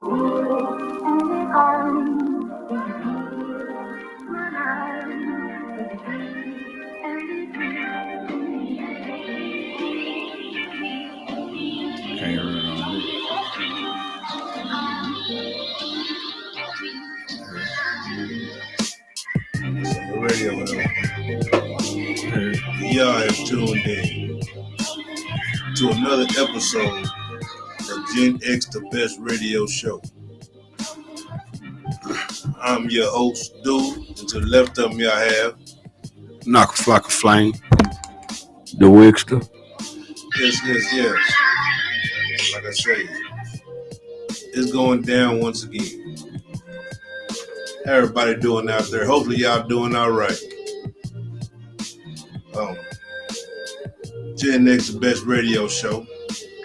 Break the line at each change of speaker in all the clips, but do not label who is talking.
Can't run on this.
Radio, y'all have tuned in to another episode of Gen X, the best radio show. I'm your host, Dude, and to the left of me I have
Knock a flock of flame. The Wixter.
Yes. Like I say, it's going down once again. How everybody doing out there? Hopefully y'all doing all right. Gen X, the best radio show.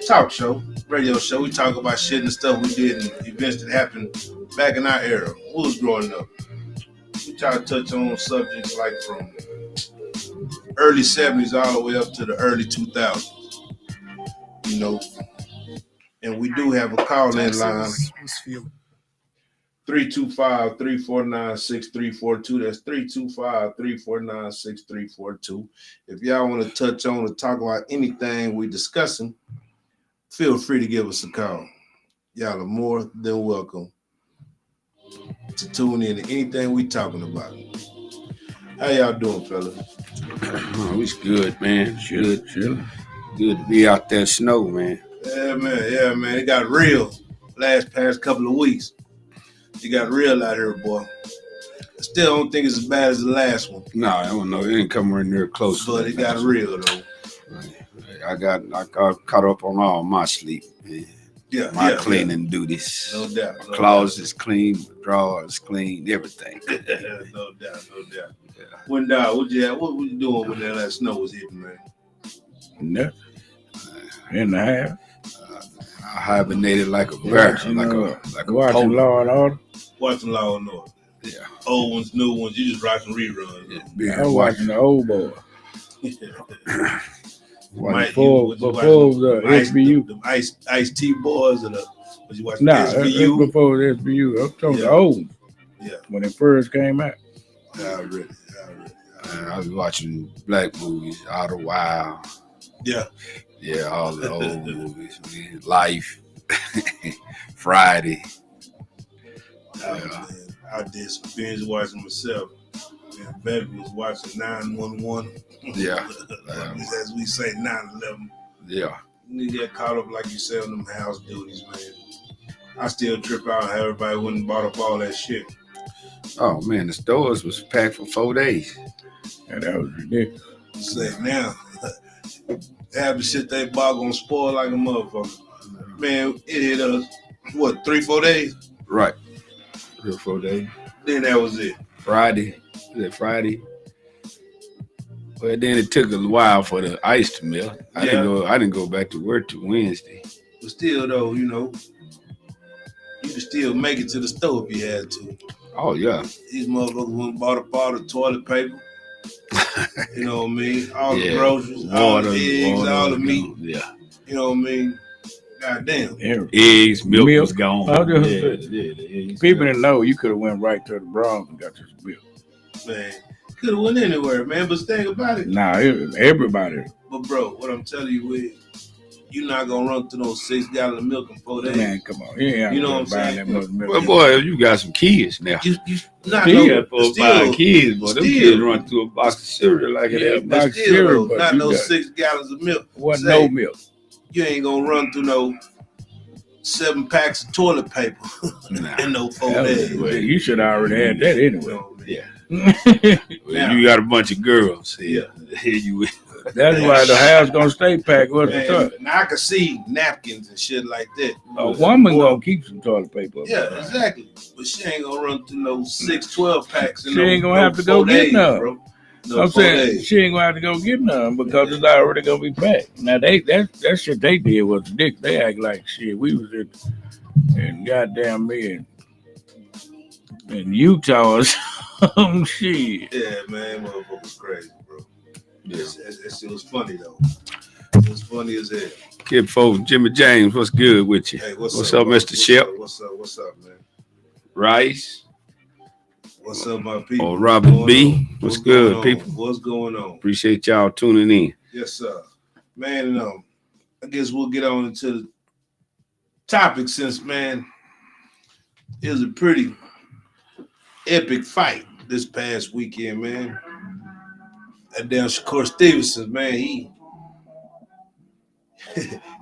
Talk show. Radio show. We talk about shit and stuff we did and events that happened back in our era. We was growing up. We try to touch on subjects like from early 70s all the way up to the early 2000s. You know, and we do have a call-in line. 325-349-6342. That's 325-349-6342. If y'all want to touch on or talk about anything we discussing, feel free to give us a call. Y'all are more than welcome to tune in to anything we talking about. How y'all doing, fellas?
Oh, it's good, man. Good to be out there snow, man.
Yeah, man. It got real past couple of weeks. It got real out here, boy. I still don't think it's as bad as the last one.
No, I don't know. It ain't coming near close.
But it got real, though.
I got caught up on all my sleep. My cleaning duties.
No doubt.
My closet is clean, my drawers is clean, everything.
No doubt. Yeah. What were you doing when that snow was hitting, man?
Nothing. In the house.
I hibernated like a bear, like a
watching Law and Order.
Watching Law and Order.
Yeah.
Old ones, new ones. You just watching reruns.
Yeah, I'm watching the old boy.
Before
the SBU.
The Ice-T boys or was you watching
SBU? Before the SBU. I'm talking the old.
Yeah.
When it first came out.
Already.
I was watching black movies, Out of Wild.
Yeah.
Yeah, all the old movies, man. Life. Friday.
I did some binge watching myself. And baby was watching 911.
Yeah.
As we say, 9/11.
Yeah.
You get caught up, like you said, on them house duties, man. I still trip out how everybody went and bought up all that shit.
Oh, man, the stores was packed for 4 days.
And that was ridiculous.
Say now, half the shit they bought gonna spoil like a motherfucker. Man, it hit us, 3-4 days?
Right. 3 or 4 days.
Then that was it.
Friday. Was it Friday? Well, then it took a while for the ice to melt. I didn't go back to work till Wednesday.
But still, though, you could still make it to the store if you had to.
Oh, yeah.
These motherfuckers went and bought up all the toilet paper. You know what I mean? All the groceries, all the eggs, all the meat.
Yeah.
You know what I mean? Goddamn.
Eggs, milk was gone.
People didn't know you could have went right to the Bronx and got this milk.
Man, could have went anywhere, man. But think about it.
Nah, it was everybody.
But bro, what I'm telling you is, you're not gonna run through those 6 gallons of milk in 4 days.
Man, come on. You know what I'm saying? That much milk.
Well, boy, you got some kids now.
You not
buying kids, boy. Them kids run through a box of cereal like it.
Box of cereal, but
not no 6 gallons of milk.
Wasn't no milk.
You ain't gonna run through no 7 packs of toilet paper in no 4 days.
Well, you should have already had that anyway.
Yeah. Well, you got a bunch of girls. Yeah. Here you is.
That's why the house gonna stay packed with the toilet.
Now I can see napkins and shit like that.
A woman gonna keep some toilet paper.
Yeah, exactly. But she ain't gonna run through no 6-12 packs.
She ain't gonna have to go get none. Bro. I'm saying she ain't gonna have to go get none because it's already gonna be packed. Now that shit they did was ridiculous. They act like shit. We was in goddamn me in Utah or some shit.
Yeah, man, motherfucker was crazy, bro. Yeah. That shit was funny though. It was funny as hell.
Kid folks, Jimmy James, what's good with you?
Hey, what's
up,
bro?
Mr. Shep?
What's up, man?
Rice.
What's up, my people?
Oh, Robert B. What's good, people?
What's going on?
Appreciate y'all tuning in.
Yes, sir. Man, I guess we'll get on into the topic since, man, it was a pretty epic fight this past weekend, man. That damn Shakur Stevenson, man, he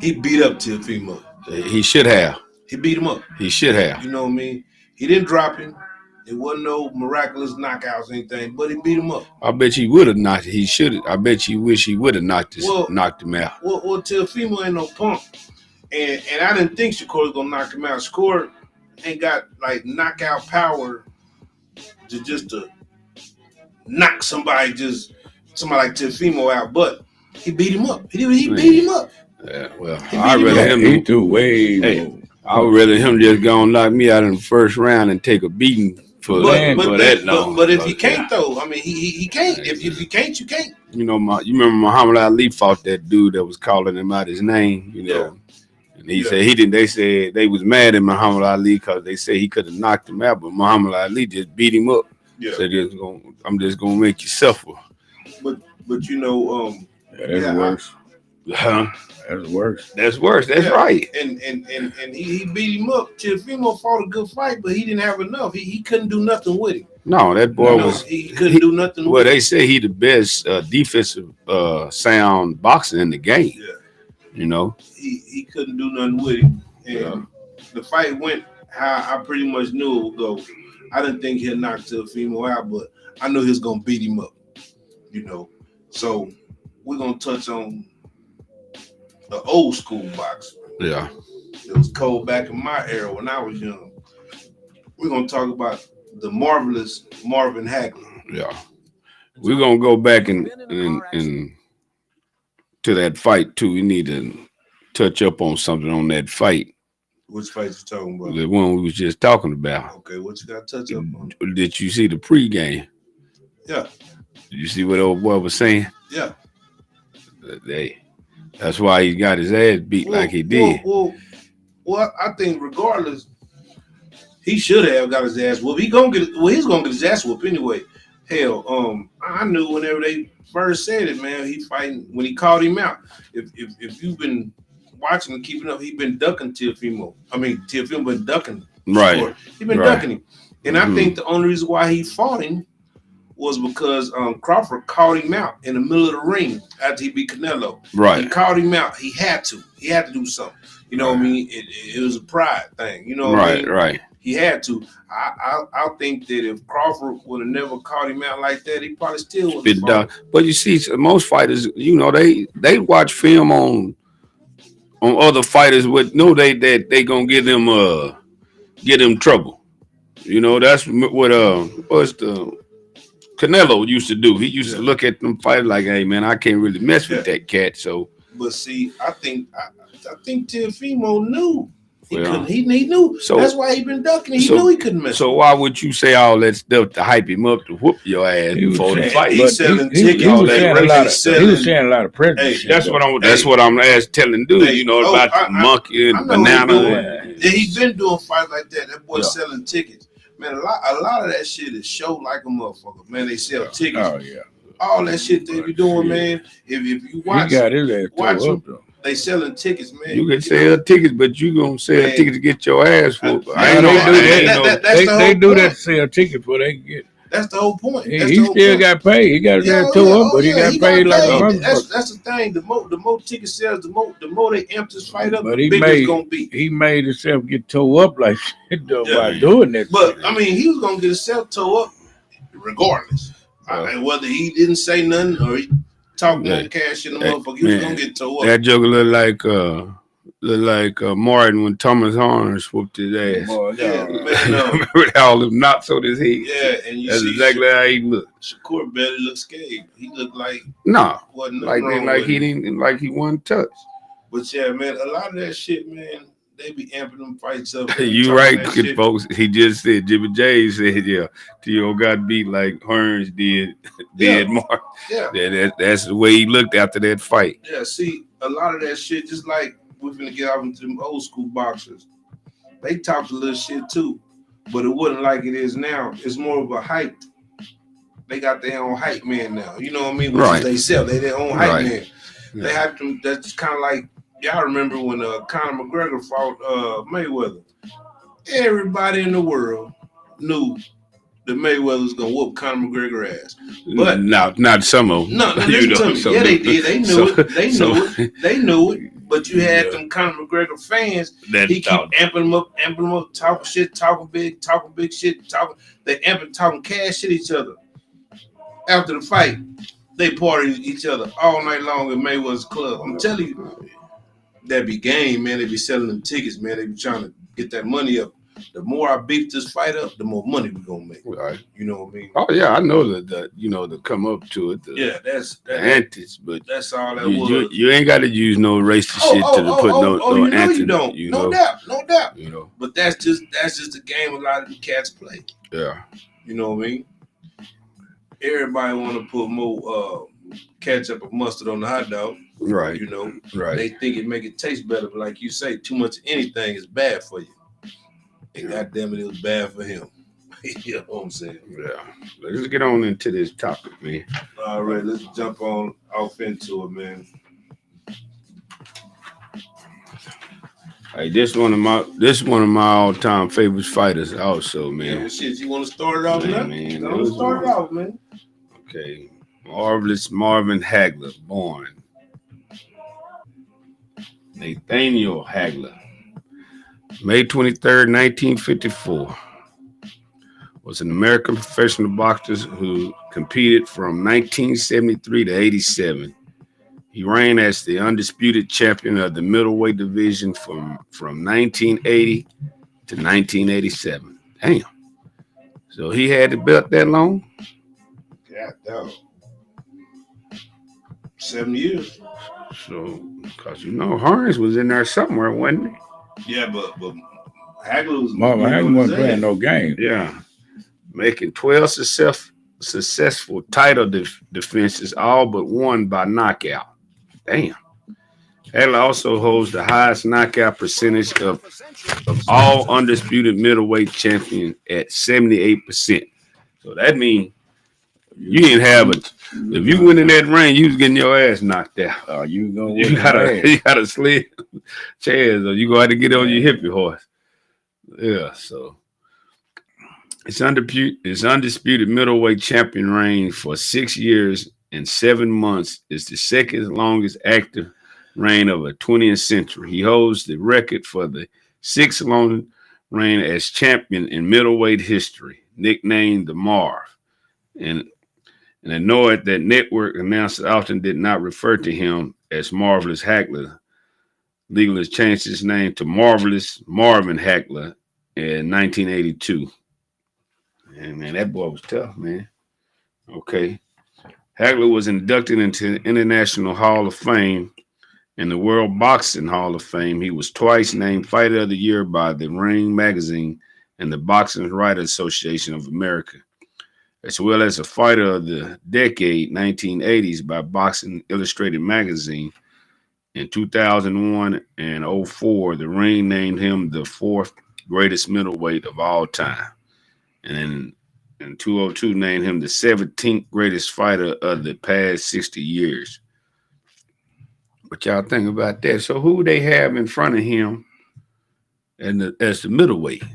beat up Teofimo.
He should have.
He beat him up.
He should have.
You know what I mean? He didn't drop him. It wasn't no miraculous knockouts or anything, but he beat him up.
I bet you would have knocked. He should have. I bet you wish he would have knocked him out.
Well, Teofimo ain't no punk, and I didn't think Shakur was gonna knock him out. Shakur ain't got like knockout power to knock somebody like Teofimo out, but he beat him up. He beat him up.
Yeah, well, I'd rather him.
He threw way more.
I would rather him just go and knock me out in the first round and take a beating for that long.
But if he can't, though, I mean, he can't. If he can't, you can't.
You know, you remember Muhammad Ali fought that dude that was calling him out his name. You know, and he said he didn't. They said they was mad at Muhammad Ali because they said he could have knocked him out, but Muhammad Ali just beat him up.
Yeah.
So I'm just gonna make you suffer.
But you know,
that's worse.
Huh?
That's worse.
That's worse. That's right.
And he beat him up. Teofimo fought a good fight, but he didn't have enough. He couldn't do nothing with him.
No, that boy
he couldn't do nothing.
Well, they say he the best defensive sound boxer in the game.
Yeah.
You know,
he couldn't do nothing with him, and the fight went how I pretty much knew it would go. I didn't think he'd knock Teofimo out, but I knew he was gonna beat him up. You know, so we're gonna touch on the old school boxing.
Yeah.
It was cold back in my era when I was young. We're going to talk about the marvelous Marvin Hagler.
Yeah. We're going to go back and to that fight, too. We need to touch up on something on that fight.
Which fight you talking about?
The one we was just talking about.
Okay, what you got to touch up on?
Did you see the pregame?
Yeah.
Did you see what old boy was saying?
Yeah.
That's why he got his ass beat like he did.
Well, I think regardless, he should have got his ass whooped. He's gonna get his ass whooped anyway. Hell, I knew whenever they first said it, man, he fighting when he called him out. If you've been watching and keeping up, he been ducking Teofimo. I mean, Teofimo been ducking.
Right.
He been ducking him. And I think the only reason why he fought him was because Crawford called him out in the middle of the ring after he beat Canelo.
Right.
He called him out. He had to do something. You know what I mean? It was a pride thing. You know what I mean?
Right.
He had to. I think that if Crawford would have never called him out like that, he probably still would have fought.
But you see, most fighters, you know, they watch film on other fighters with know they gonna get them trouble. You know, that's what what's the Canelo used to do. He used to look at them fighters like, hey man, I can't really mess with that cat. So,
but see, I think Teofimo knew he couldn't. He knew.
So
that's why he been ducking. He knew he couldn't mess.
So why would you say all that stuff to hype him up to whoop your ass before the fight?
He's selling tickets.
He was saying a lot of prejudice.
Hey, that's what I'm telling dude.
Hey,
you know about the monkey and banana.
He's been doing fights like that. That boy selling tickets. Man, a lot of that shit is show like a motherfucker. Man, they sell tickets.
Oh yeah.
All that shit they be doing, man. If you watch,
he got his ass watch
them, they selling tickets, man.
You can sell tickets, but you gonna sell tickets to get your ass whooped.
They do that to sell tickets before they can get.
That's the whole point.
He still got paid. He got that tore up, but he got paid like a motherfucker.
That's the thing. The more ticket sales, the more they amp this fight up,
but
the bigger it's gonna be.
He made himself get tore up like shit though by doing that.
But I mean, he was gonna get himself tore up regardless. Whether he didn't say nothing or he talked on cash in the motherfucker, he was gonna get tore up.
That joker looked like Martin when Thomas Horner whooped his ass. Remember all them knots on his head?
Yeah, and that's
exactly how he looked.
Shakur barely looked scared. He looked like
he wasn't touched.
But yeah, man, a lot of that shit, man, they be amping them fights up.
You right, folks. He just said, Jimmy James said, T.O. got beat like Hearns did Mark.
Yeah.
That's the way he looked after that fight.
Yeah, see, a lot of that shit, just like we're gonna get off into them old school boxers, they talked a little shit too, but it wasn't like it is now. It's more of a hype. They got their own hype man now. You know what I mean? Which is they sell. They their own hype man. Yeah. They hype them. That's kind of like y'all remember when Conor McGregor fought Mayweather. Everybody in the world knew that Mayweather was gonna whoop Conor McGregor ass. But
not some of them.
No, listen to me. Yeah, they did. They knew it. They knew it. They knew it. But you had them Conor McGregor fans. He keep amping them up, talking shit, talking big shit, they talking cash shit each other. After the fight, they party each other all night long at Mayweather's club. I'm telling you, that be game, man. They be selling them tickets, man. They be trying to get that money up. The more I beef this fight up, the more money we're gonna make. Right. You know what I mean?
Oh yeah, I know that to come up to it.
That's
the antics, but
that's all that was.
You ain't gotta use no racist shit to put no antics.
You don't. No doubt. You know. But that's just the game a lot of the cats play.
Yeah.
You know what I mean? Everybody wanna put more ketchup or mustard on the hot dog.
Right.
You know.
Right.
They think it make it taste better, but like you say, too much of anything is bad for you. And goddamn it was bad for him. You know what I'm saying?
Yeah. Let's get on into this topic, man.
All right, let's jump off into it, man.
Hey, this one of my all-time favorite fighters also, man.
Yeah, shit, you want to start it off now? Man, let's start it off, man.
Okay. Marvelous Marvin Hagler, born Nathaniel Hagler, May 23rd, 1954, was an American professional boxer who competed from 1973 to 87. He reigned as the undisputed champion of the middleweight division from 1980 to 1987. Damn. So he had the belt that long?
God damn. 7 years.
So, because Hearns was in there somewhere, wasn't he?
Yeah, but Hagler was.
Hagler wasn't playing no game.
Yeah, making 12 successful title defenses, all but one by knockout. Damn. Hagler also holds the highest knockout percentage of all undisputed middleweight champions at 78%. So that means you didn't have it. If you went in that ring, you was getting your ass knocked out.
You
gotta slid chairs, or you gonna have to get on your hippie horse. Yeah, so it's undisputed middleweight champion reign for 6 years and 7 months is the second longest active reign of a 20th century. He holds the record for the sixth longest reign as champion in middleweight history, nicknamed the Marv. And annoyed that network announcers often did not refer to him as Marvelous Hagler, legally changed his name to Marvelous Marvin Hagler in 1982. And man, that boy was tough, man. Okay. Hagler was inducted into the International Hall of Fame and the World Boxing Hall of Fame. He was twice named Fighter of the Year by the Ring magazine and the Boxing Writers Association of America, as well as a Fighter of the Decade 1980s by Boxing Illustrated magazine. In 2001 and 2004, the Ring named him the fourth greatest middleweight of all time. And in 2002, named him the 17th greatest fighter of the past 60 years. What y'all think about that? So who they have in front of him as the middleweight?
I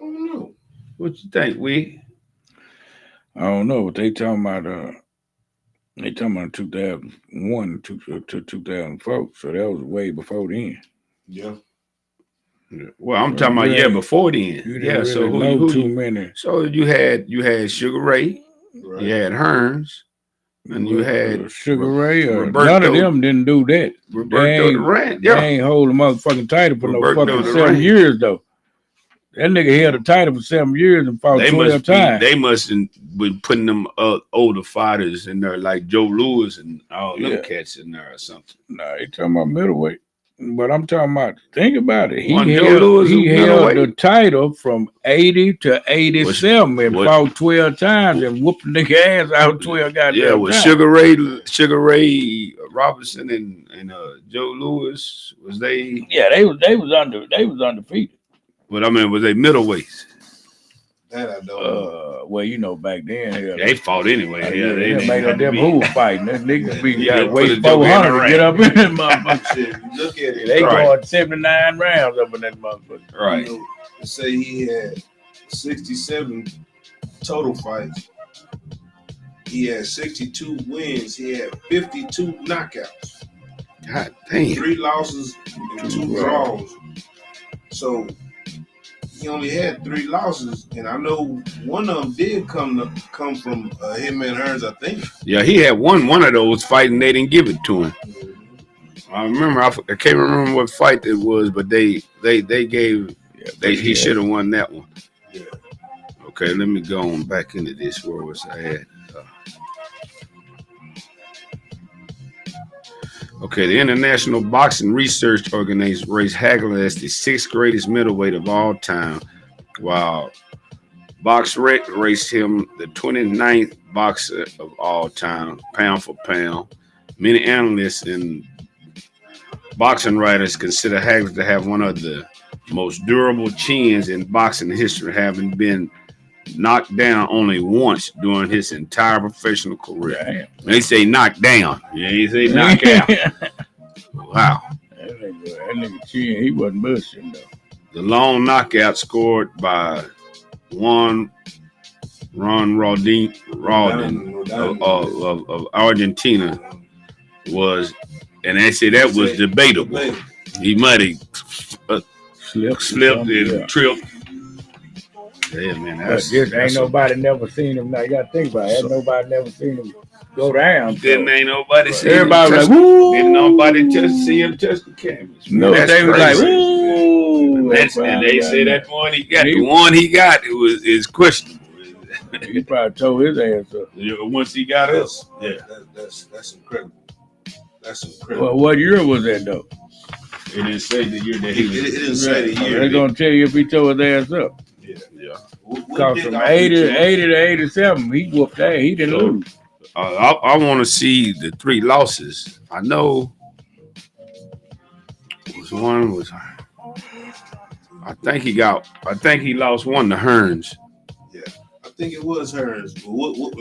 don't know.
What you think, we?
I don't know, but they talking about 2001 to 2004, so that was way before then.
Yeah.
Well, I'm talking about before then.
Yeah, really so who too many.
So you had Sugar Ray,
right.
You had Hearns, and you had
Sugar Ray. None of them didn't do that.
Roberto Durant. Yeah.
They ain't hold the motherfucking title for no fucking 7 years though. That nigga held the title for 7 years and fought 12 times.
They must have been putting them older fighters in there, like Joe Louis and all them cats in there or something.
Nah, they talking about middleweight. But I'm talking about. Think about it. He
Joe Louis
held the title from 80 to 87 and fought 12 times and whooped the nigga ass out 12 goddamn
yeah, with
times.
Sugar Ray Robinson and Joe Louis, was they?
Yeah, they was undefeated.
But I mean, was they middleweights?
That I don't know.
Well, you know, back then
they fought anyway. They
made no damn who was fighting. That niggas be got to
put
wait
a joke in
400
the
to get up in that motherfucker.
Shit, you look at it.
They going 79 rounds up in that motherfucker.
Right.
You know, they say he had 67 total fights. He had 62 wins. He had 52 knockouts.
God damn.
3 losses and 2 draws. So he only had 3 losses, and I know one of them did come from Hitman Hearns, I think.
Yeah, he had one of those fighting. They didn't give it to him. I remember. I can't remember what fight it was, but they gave. He should have won that one.
Yeah.
Okay, let me go on back into this. Where was I at? Okay, the International Boxing Research Organization raised Hagler as the 6th greatest middleweight of all time, while BoxRec raised him the 29th boxer of all time, pound for pound. Many analysts and boxing writers consider Hagler to have one of the most durable chins in boxing history, having been knocked down only once during his entire professional career. Damn. They say knocked down. Yeah, they say knocked out. Wow.
That nigga chin, he wasn't bushing though.
The long knockout scored by Ron Rodin of Argentina was, and they say that was debatable. He might have slipped and tripped. Yeah, man.
That's ain't nobody never seen him. Now you gotta think about it. Ain't nobody never seen him go down.
Then ain't nobody seen
everybody
him.
Was like, woo!
Didn't nobody see him touch the canvas.
No, they was like, woo!
And they say that one he got, the one he got, is questionable.
He probably tore his ass up.
Once he got us.
Yeah. That's incredible. That's incredible.
Well, what year was that though?
It didn't say the year that he was.
It didn't say the year.
They're gonna tell you if he tore his ass up.
Yeah.
Because from 80 to 87, he whooped that. He didn't lose.
I want to see the 3 losses. I know one was. I think he lost one to Hearns.
Yeah, I think it was Hearns.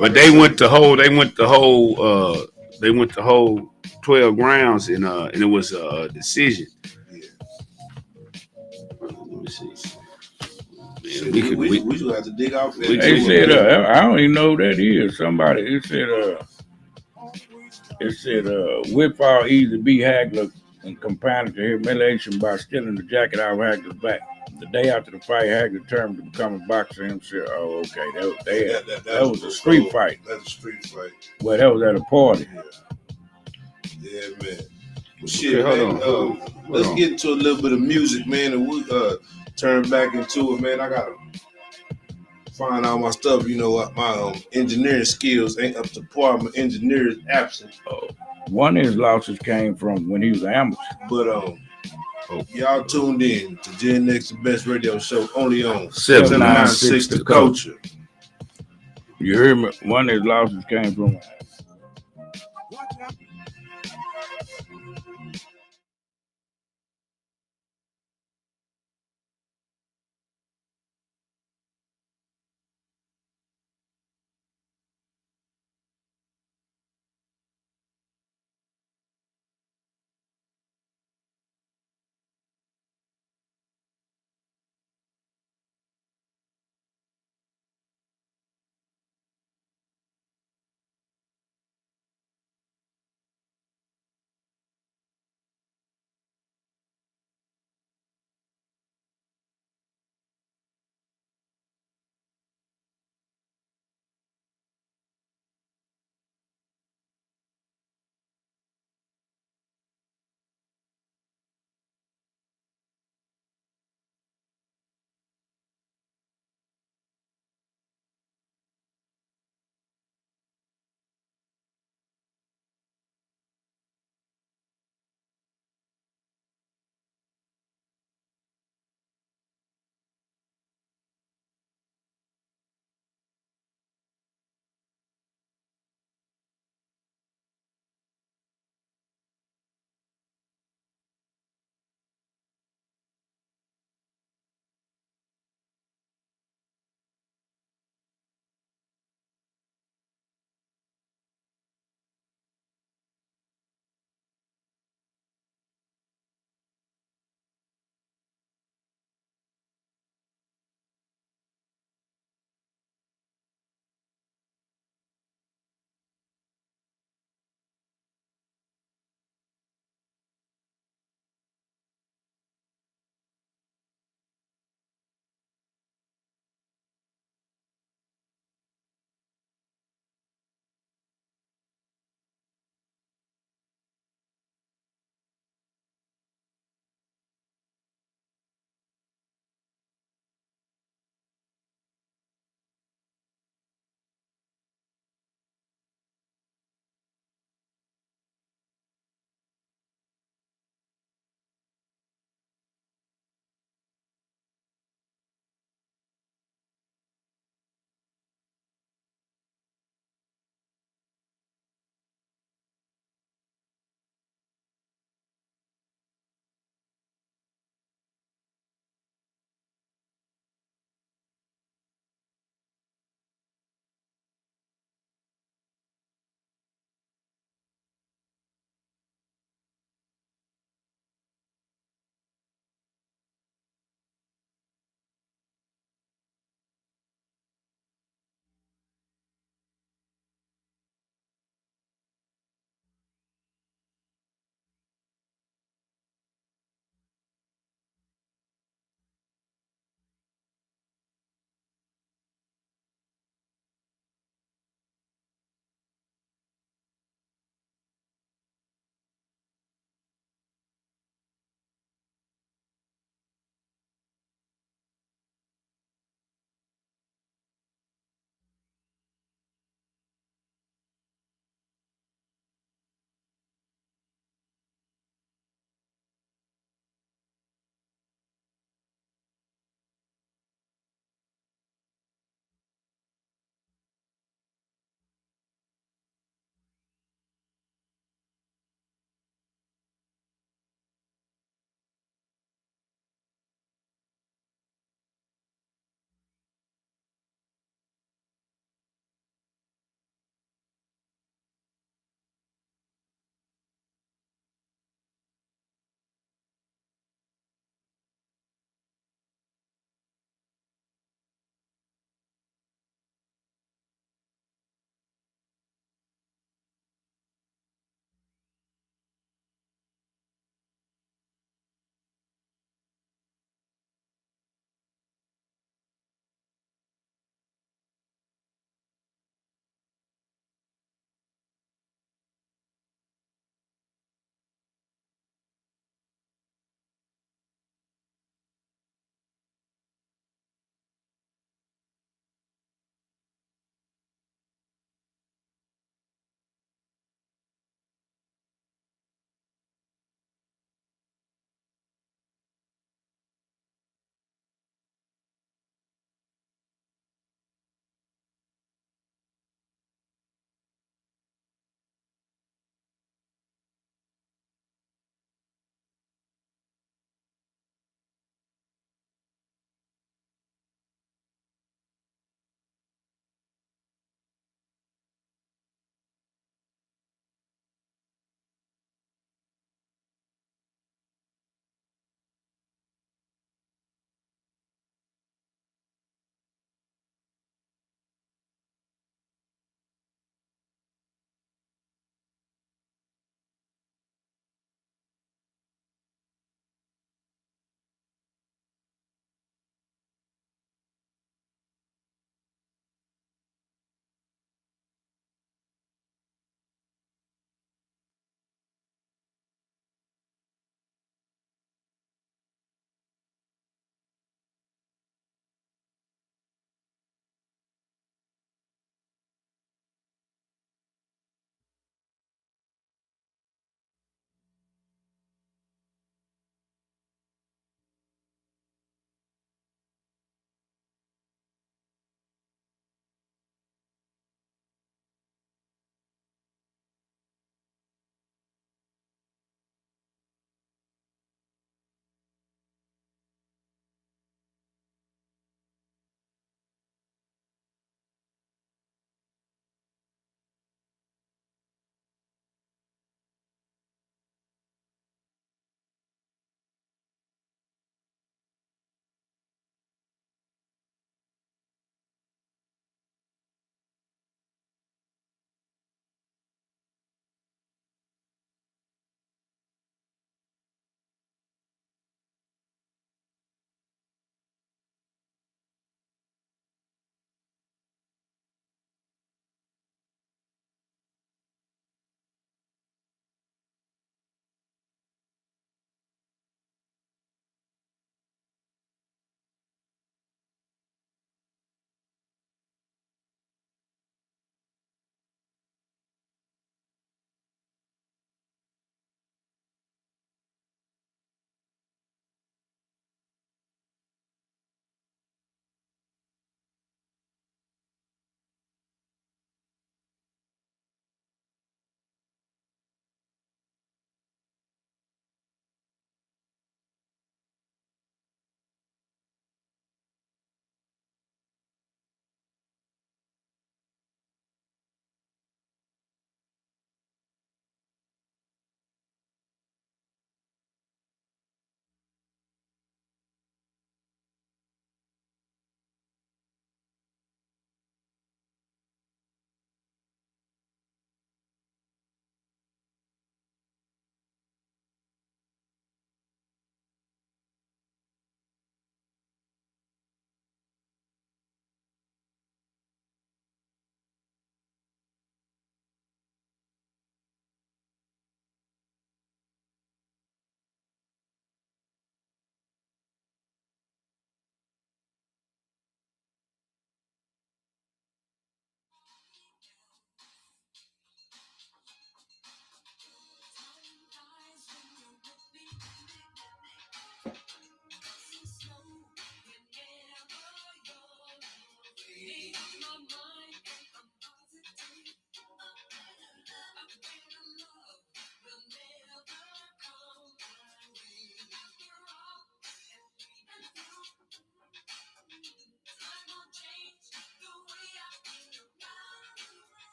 But they went the whole 12 rounds and it was a decision.
Yeah.
Let me see.
We should have to dig out.
They said, I don't even know who that is. Somebody, it said, Whitfall easily beat Hagler and compounded the humiliation by stealing the jacket out of Hagler's back. The day after the fight, Hagler determined to become a boxer himself. Oh, okay. That was a street fight.
That's a street fight.
Well, that was at a party.
Yeah, man. Well, shit, okay, man. Let's get into a little bit of music, man, and we turn back into it, man. I gotta find all my stuff. You know, my engineering skills ain't up to par. My engineer is absent.
One of his losses came from when he was an amateur.
But y'all tuned in to Gen X, the best radio show, only on
796
The Culture.
You hear me? One of his losses came from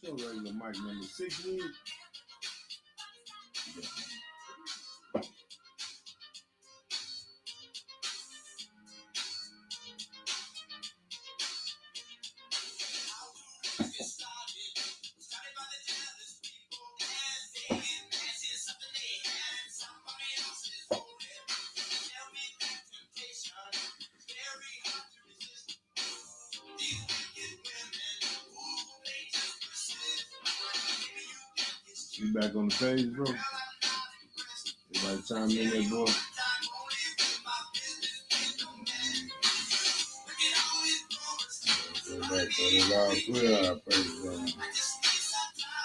Still regular mic number 6 weeks. You back on the page, bro? Everybody chime in there, boy.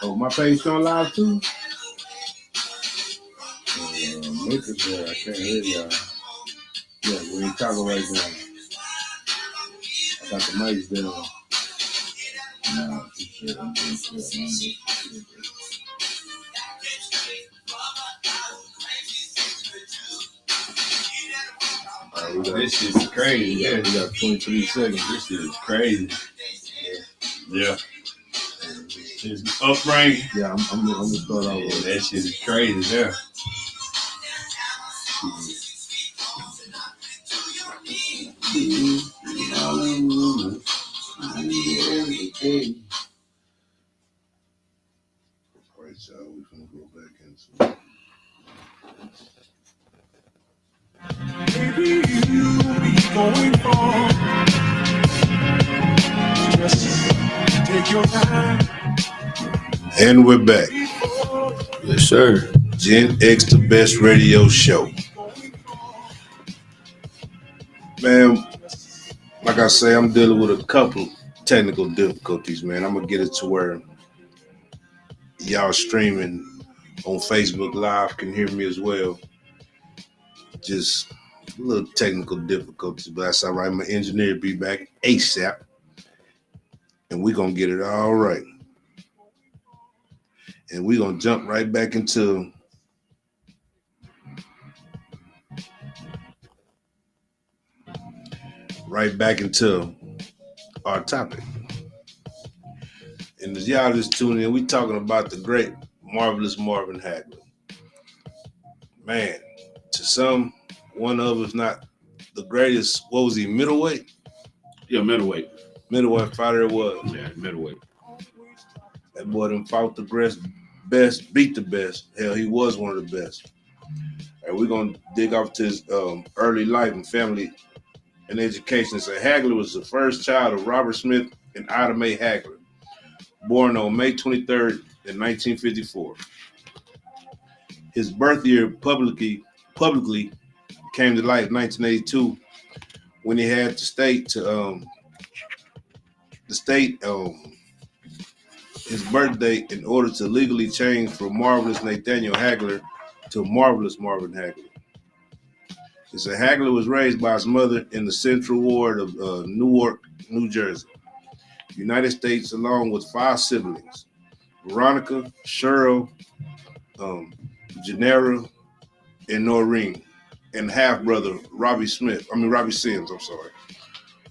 Oh, my page showing live too?
Make it there. I can't hear y'all.
Yeah, we ain't talking right now. I got the mics down.
No, shit, I'm doing shit.
This shit is crazy. Yeah, we got 23 seconds. This shit is crazy. Yeah. It's up rank.
Yeah, I'm gonna start off.
Yeah, that shit is crazy. Yeah. Alright, y'all, we're gonna go back into it.
Maybe you'll be going far. Just take your time.
And we're back.
Yes, sir.
Gen X, the best radio show. Man, like I say, I'm dealing with a couple technical difficulties, man. I'm gonna get it to where y'all streaming on Facebook Live can hear me as well. Just a little technical difficulties, but that's all right. My engineer be back ASAP, and we're gonna get it all right. And we're gonna jump right back into our topic. And as y'all just tuning in, we talking about the great, marvelous Marvin Hagler. Man, to some, one of us not the greatest. What was he, middleweight?
Yeah, middleweight.
Middleweight fighter it was.
Yeah, middleweight.
That boy done fought the best, beat the best. Hell, he was one of the best. And we're going to dig off to his early life and family and education. So Hagler was the first child of Robert Smith and Ida Mae Hagler, born on May 23rd in 1954. His birth year publicly came to light in 1982 when he had the state his birthday in order to legally change from Marvelous Nathaniel Hagler to Marvelous Marvin Hagler. He said Hagler was raised by his mother in the Central Ward of Newark, New Jersey, United States, along with 5 siblings: Veronica, Cheryl, Gennaro, and Noreen, and half-brother Robbie Sims,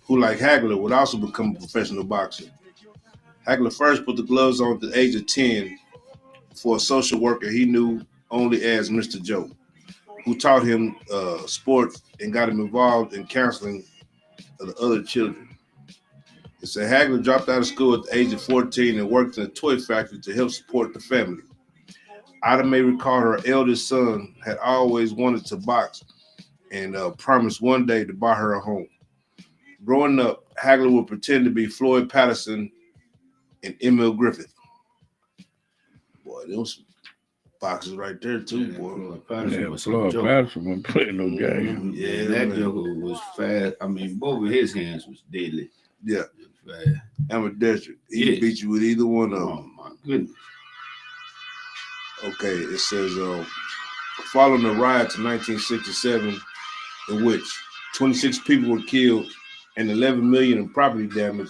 who, like Hagler, would also become a professional boxer. Hagler first put the gloves on at the age of 10 for a social worker he knew only as Mr. Joe, who taught him sports and got him involved in counseling of the other children. It said Hagler dropped out of school at the age of 14 and worked in a toy factory to help support the family. Ida may recall her eldest son had always wanted to box and promised one day to buy her a home. Growing up, Hagler would pretend to be Floyd Patterson and Emil Griffith. Boy, those boxers right there too, boy.
Floyd Patterson wasn't playing no game.
Yeah, that joker was fast. I mean, both of his hands was deadly.
Yeah.
Fast.
Ambidextrous. He beat you with either one of them.
Oh my goodness.
Okay, it says following the riots in 1967, in which 26 people were killed and 11 million in property damage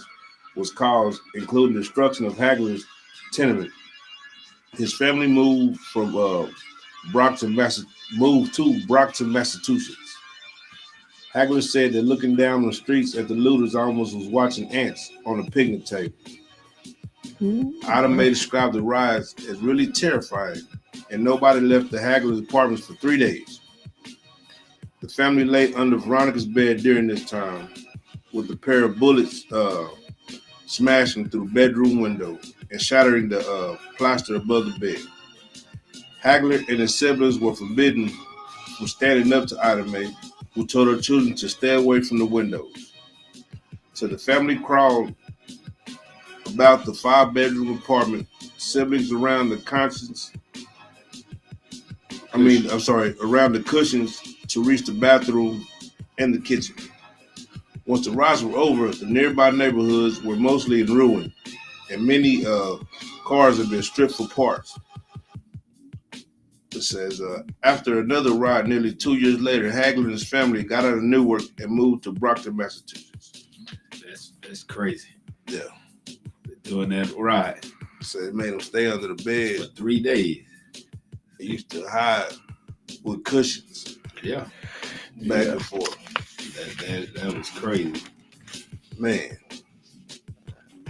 was caused, including destruction of Hagler's tenement. His family moved to Brockton, Massachusetts. Hagler said that looking down the streets at the looters almost was watching ants on a picnic table. Automated described the riots as really terrifying, and nobody left the Hagler's apartments for 3 days. The family lay under Veronica's bed during this time, with a pair of bullets smashing through the bedroom window and shattering the plaster above the bed. Hagler and his siblings were forbidden from standing up to Ida Mae, who told her children to stay away from the windows. So the family crawled about the 5-bedroom apartment, siblings around the around the cushions to reach the bathroom and the kitchen. Once the riots were over, the nearby neighborhoods were mostly in ruin, and many cars had been stripped for parts. It says, after another riot nearly 2 years later, Hagler and his family got out of Newark and moved to Brockton, Massachusetts.
That's crazy.
Yeah.
Doing that riot.
So it made them stay under the bed.
For 3 days.
They used to hide with cushions.
Yeah.
Back and forth.
That was crazy.
Man.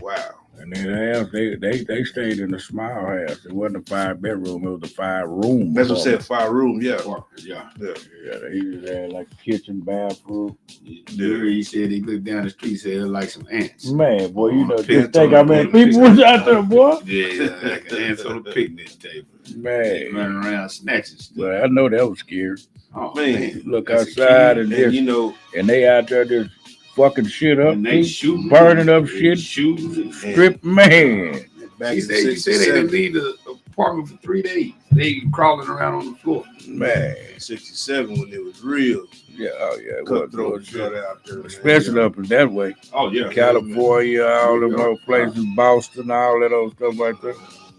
Wow.
And then they stayed in the small house. It wasn't a 5-bedroom, it was a 5-room.
That's what I said, 5-room, yeah.
Yeah. They just had like a kitchen, bathroom.
He said he looked down the street, said it was like some ants.
Man, boy, you know, just think how many people was out there, boy.
Yeah, like ants on the picnic table.
Man.
Running around snatching stuff.
Well, I know that was scary.
Oh,
man.
Look outside and just,
you know,
and they out there just fucking shit up,
and they shooting,
burning up shit,
shooting,
strip, man.
Back he said they didn't leave the apartment for 3 days. They crawling around on the floor.
Man,
67 when it was real.
Yeah, oh yeah,
cutthroat shit out there,
especially up in that way.
Oh yeah,
California, all them other places, Boston, all that old stuff like that.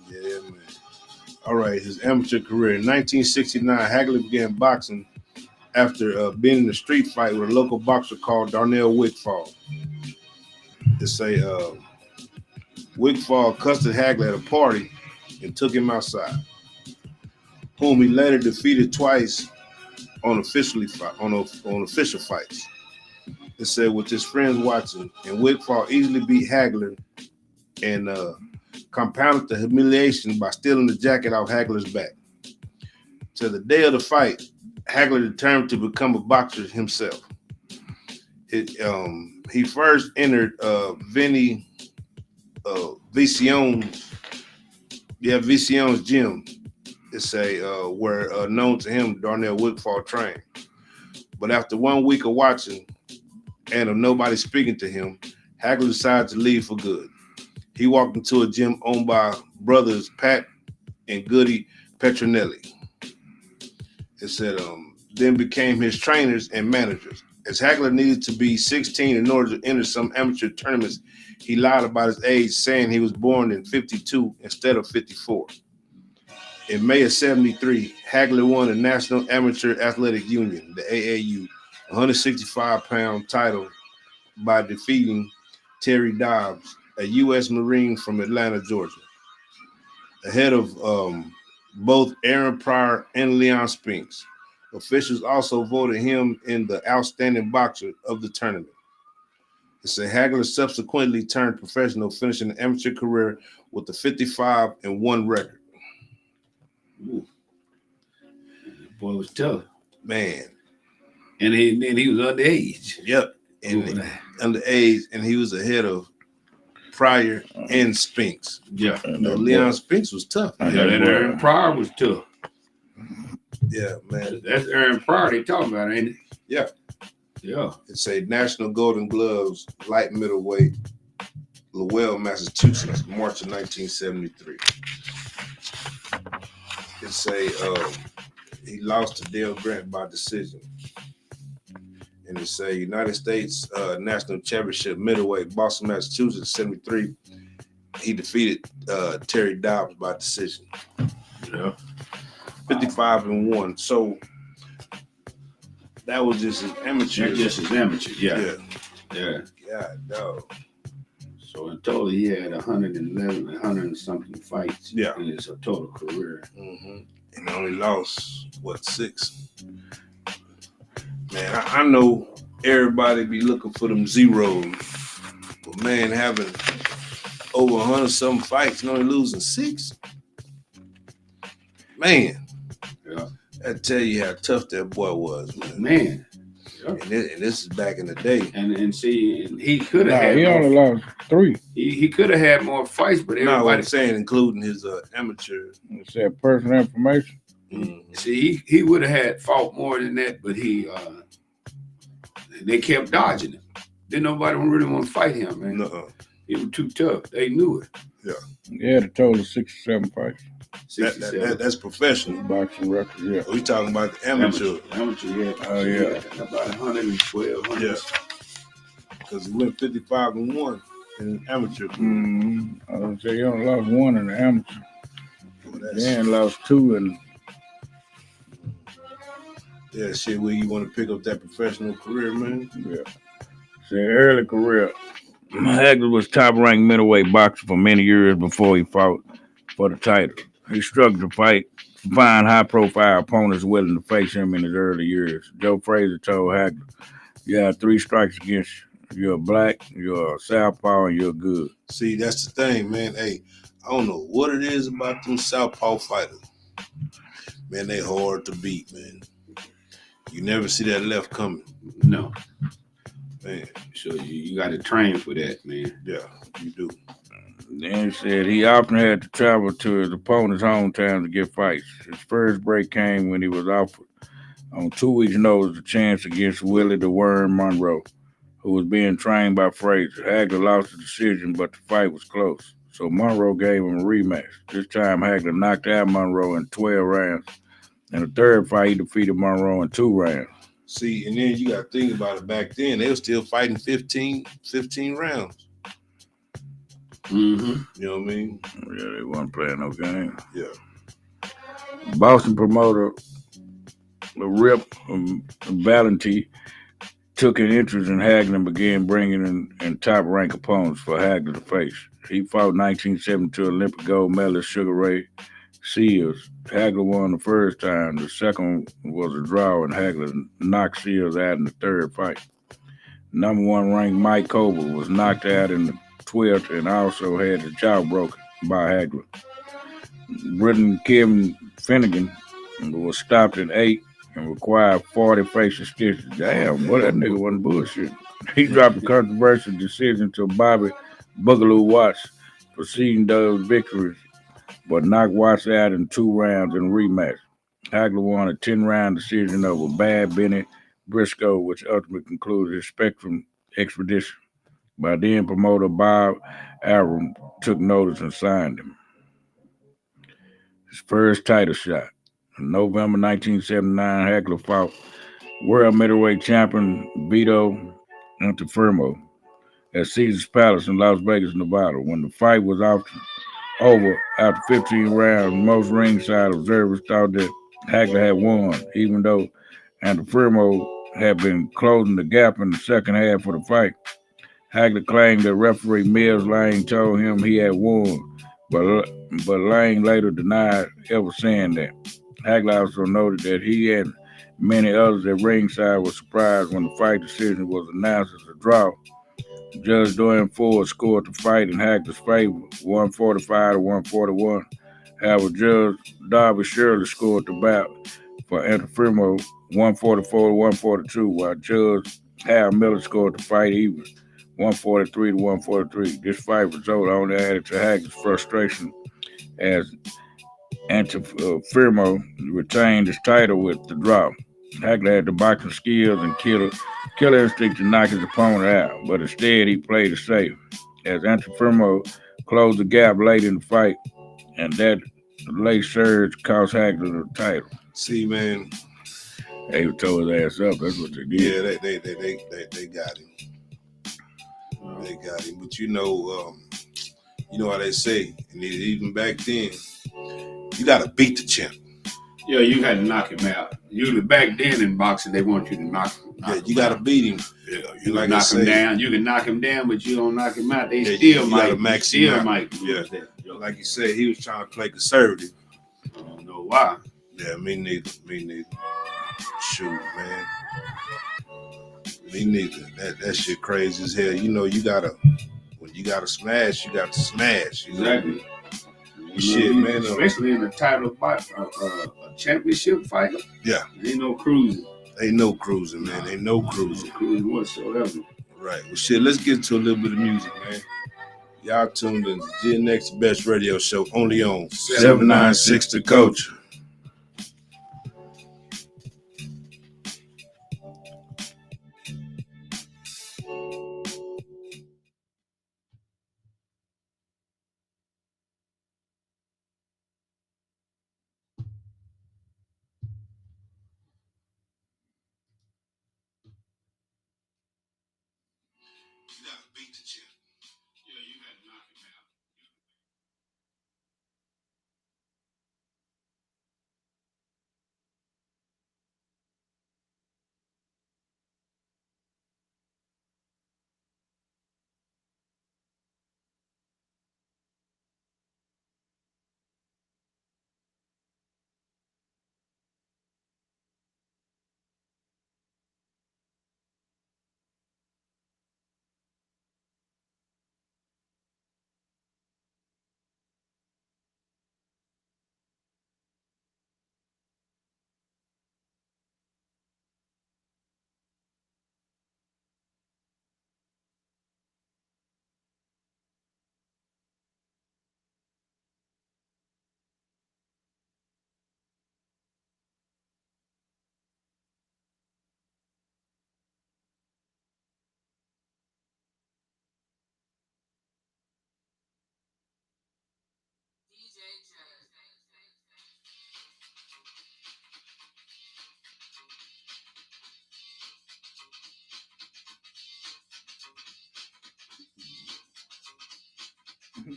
Yeah, man. All right, his amateur career in 1969, Hagler began boxing after being in a street fight with a local boxer called Darnell Wigfall. They say Wigfall cussed Hagler at a party and took him outside, whom he later defeated twice on official fights. It said with his friends watching, and Wigfall easily beat Hagler and compounded the humiliation by stealing the jacket off Hagler's back. To the day of the fight, Hagler determined to become a boxer himself. He first entered Vicion's gym. It's where known to him, Darnell Wigfall trained. But after 1 week of watching and of nobody speaking to him, Hagler decided to leave for good. He walked into a gym owned by brothers Pat and Goody Petronelli. It said, then became his trainers and managers. As Hagler needed to be 16 in order to enter some amateur tournaments, he lied about his age, saying he was born in 52 instead of 54. In May of 73, Hagler won the National Amateur Athletic Union, the AAU, 165-pound title by defeating Terry Dobbs, a U.S. Marine from Atlanta, Georgia, ahead of both Aaron Pryor and Leon Spinks. Officials also voted him in the outstanding boxer of the tournament. It said Hagler subsequently turned professional, finishing an amateur career with a 55-1 record.
Ooh. Boy was tough,
man.
And he was underage.
Yep, and underage, and he was ahead of Pryor and Spinks.
Yeah,
Leon Spinks was tough.
Yeah, and Aaron Pryor was tough.
Yeah, man.
That's Aaron Pryor they talking about, ain't it?
Yeah.
Yeah.
It's a National Golden Gloves light middleweight, Lowell, Massachusetts, March of 1973. It's he lost to Dale Grant by decision. And it's a United States National Championship middleweight, Boston, Massachusetts, 73. He defeated Terry Dobbs by decision.
Yeah.
55-1. So that was just his amateur.
That's just his amateur, yeah.
God, dog.
So in total, he had 111, 100 and something fights
in
his total career.
Mm-hmm. And only lost, 6? Man, I know everybody be looking for them zeros. But man, having over 100-something fights and only losing 6. Man,
Yeah.
I tell you how tough that boy was, man.
Man. Yeah.
And this is back in the day.
And see, he could have had.
He only lost 3.
He could have had more fights, but everybody.
No, what I'm saying, including his amateur.
It said personal information.
Mm-hmm.
See, he would have had fought more than that, but they kept dodging him. Then nobody really want to fight him, man.
No.
He was too tough. They knew it.
Yeah.
He had a total of 67 fights.
That's professional
boxing record. Yeah.
We talking about the amateur.
Amateur, yeah.
Oh yeah.
About 112.
Yeah. Because he went 55-1 in amateur.
Mm-hmm. I was gonna say he only lost 1 in the amateur. Then lost 2 in.
Yeah, shit. Where you want to pick up that professional career, man?
Yeah. Say early career. Hagler was top-ranked middleweight boxer for many years before he fought for the title. He struggled to find high-profile opponents willing to face him in his early years. Joe Frazier told Hagler, "You have 3 strikes against you. You're black, you're a southpaw, and you're good."
See, that's the thing, man. Hey, I don't know what it is about them southpaw fighters. Man, they hard to beat, man. You never see that left coming.
No.
Man.
So you got to train for that, man.
Yeah, you do.
Then he said he often had to travel to his opponent's hometown to get fights. His first break came when he was offered on 2 weeks' notice a chance against Willie the Worm Monroe, who was being trained by Frazier. Hagler lost the decision, but the fight was close. So Monroe gave him a rematch. This time Hagler knocked out Monroe in 12 rounds. In the third fight, he defeated Monroe in 2 rounds.
See, and then you got to think about it. Back then, they were still fighting 15 rounds.
Mm-hmm.
You know what I mean?
Yeah, they weren't playing no game.
Yeah.
Boston promoter Rip Valenti took an interest in Hagler and began bringing in top-ranked opponents for Hagler to face. He fought 1972 Olympic gold medalist Sugar Ray Seals. Hagler won the first time. The second was a draw, and Hagler knocked Seals out in the third fight. Number 1 ranked Mike Coble was knocked out in the 12th and also had the jaw broken by Hagler. Britain Kevin Finnegan was stopped at 8 and required 40 facial stitches. Damn, boy, that nigga wasn't bullshit. He dropped a controversial decision to Bobby Boogaloo Watts, preceding those victories, but knocked Watts out in 2 rounds in a rematch. Hagler won a 10-round decision over Bad Benny Briscoe, which ultimately concluded his Spectrum expedition. By then, promoter Bob Arum took notice and signed him. His first title shot. In November 1979, Hagler fought world middleweight champion Vito Antuofermo at Caesars Palace in Las Vegas, Nevada. When the fight was over after 15 rounds, most ringside observers thought that Hagler had won, even though Antuofermo had been closing the gap in the second half of the fight. Hagler claimed that referee Mills Lang told him he had won, but Lang later denied ever saying that. Hagler also noted that he and many others at ringside were surprised when the fight decision was announced as a draw. Judge Dwayne Ford scored the fight in Hagler's favor, 145 to 141. However, Judge Darby Shirley scored the bout for Antuofermo, 144 to 142, while Judge Hal Miller scored the fight even, 143 to 143. This fight result only added to Hagler's frustration as Antuofermo retained his title with the draw. Hagler had the boxing skills and killer instinct to knock his opponent out, but instead he played it safe, as Antuofermo closed the gap late in the fight, and that late surge cost Hagler the title.
See, man,
they tore his ass up. That's what they did.
Yeah, they got him. They got him. But you know how they say, and even back then, you got to beat the champ.
Yeah, you got to knock him out. Usually back then in boxing, they want you to knock him.
You got to beat him.
Yeah, you can knock him down. You can knock him down, but you don't knock him out. They might.
Yeah, like you said, he was trying to play conservative.
I don't know why.
Yeah, me neither. Shoot, man. Me neither. That shit crazy as hell. You know, when you got to smash. You got to smash.
Exactly.
Shit, man.
Especially in the title fight, a championship fight.
Yeah.
Ain't no cruising.
Ain't no cruising, man. Ain't no cruising.
No cruising whatsoever.
Right. Well, shit, let's get to a little bit of music, man. Y'all tuned in to Gen X Best Radio Show, only on 796 The Culture.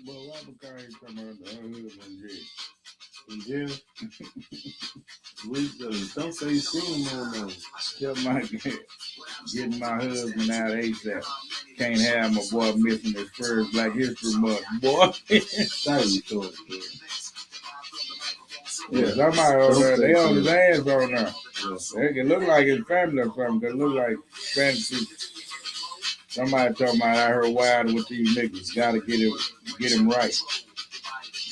But Robert Carr ain't talking about the husband
In jail. Don't say he's seen him on those.
tell my getting my husband out ASAP. Can't have my boy missing his first Black History Month, boy.
Tell you story.
Yeah, somebody on there, they on his ass on there. They can look like his family or something. They look like fantasy. Somebody told me I heard wild with these niggas. Gotta get him right.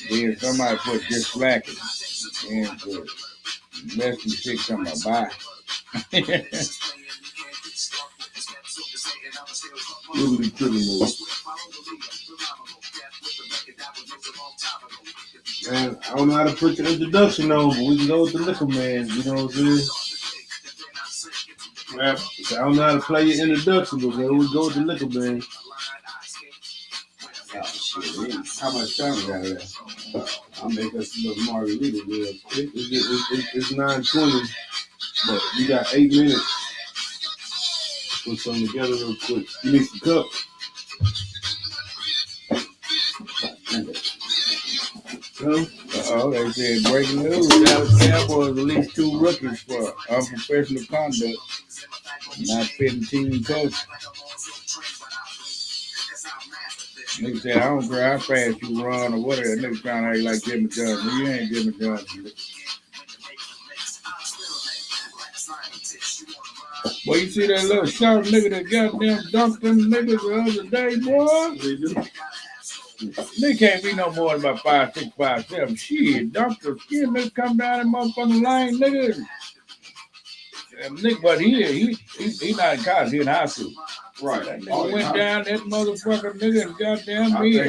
Then somebody put just slacking. And less than 6 on my bye.
Really criminal. Man, I don't know how to put the introduction on, but we can go with the liquor man. You know what I'm saying? I don't know how to play your introduction, but man, we go with the liquor man.
Oh, shit. How much time we got left? I'll make us a little margarita real quick.
It's 9:20, but you got 8 minutes. Put something together real quick. You need some cups.
They said breaking news. Dallas Cowboys released 2 rookies for unprofessional conduct, not fitting team coach. Nigga said, I don't care how fast you run or whatever. Nigga trying to act like Jimmy Johnson. You ain't Jimmy Johnson. Boy, you see that little short nigga that goddamn dunked them niggas the other day, boy? They can't be no more than about 5'6", 5'7". Shit, dunked the skin, nigga come down that motherfucking lane, nigga. Nigga, but he not in college, he in high school.
Right.
That nigga went down that motherfucker nigga and goddamn me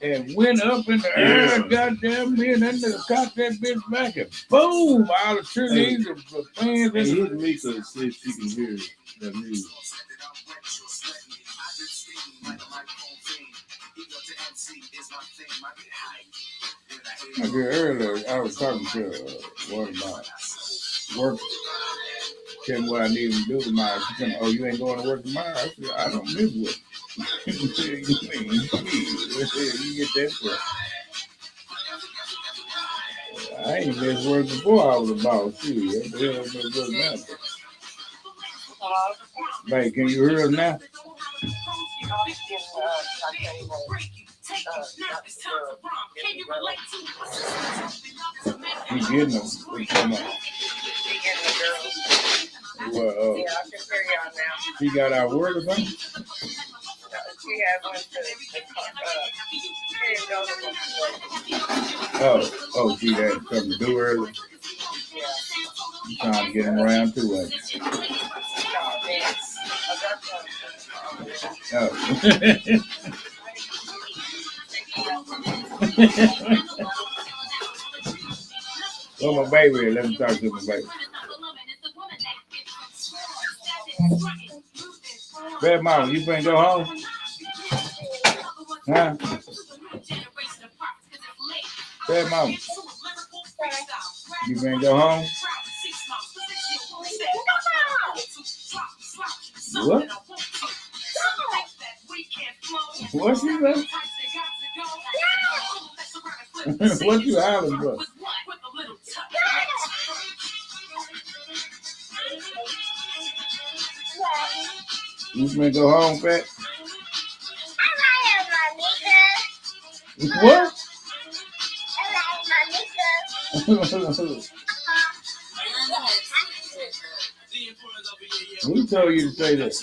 and went up in the air, goddamn me, and that nigga caught that bitch back and boom, all the cheerleaders and fans.
Hey, hit me to see if she can hear that music.
Earlier, I was talking to one of my workers. Tell me what I need to do tomorrow. She said, "Oh, you ain't going to work tomorrow?" I said, "I don't miss work." You get that from? I ain't missed work before I was a boss. Shoot, what the hell is work now? Hey, can you hear us now? He getting them. What come on? Well,
yeah, I can hear y'all now.
She got our word or something? Oh, she had something to do early. You trying to get him around too, right? Oh, my baby, let me talk to my baby. Bad mama, you finna go home? Huh? Bad mama, you finna go home? What? What she say? What you howling for? You finna go home, Pat? What? Who told you to say that?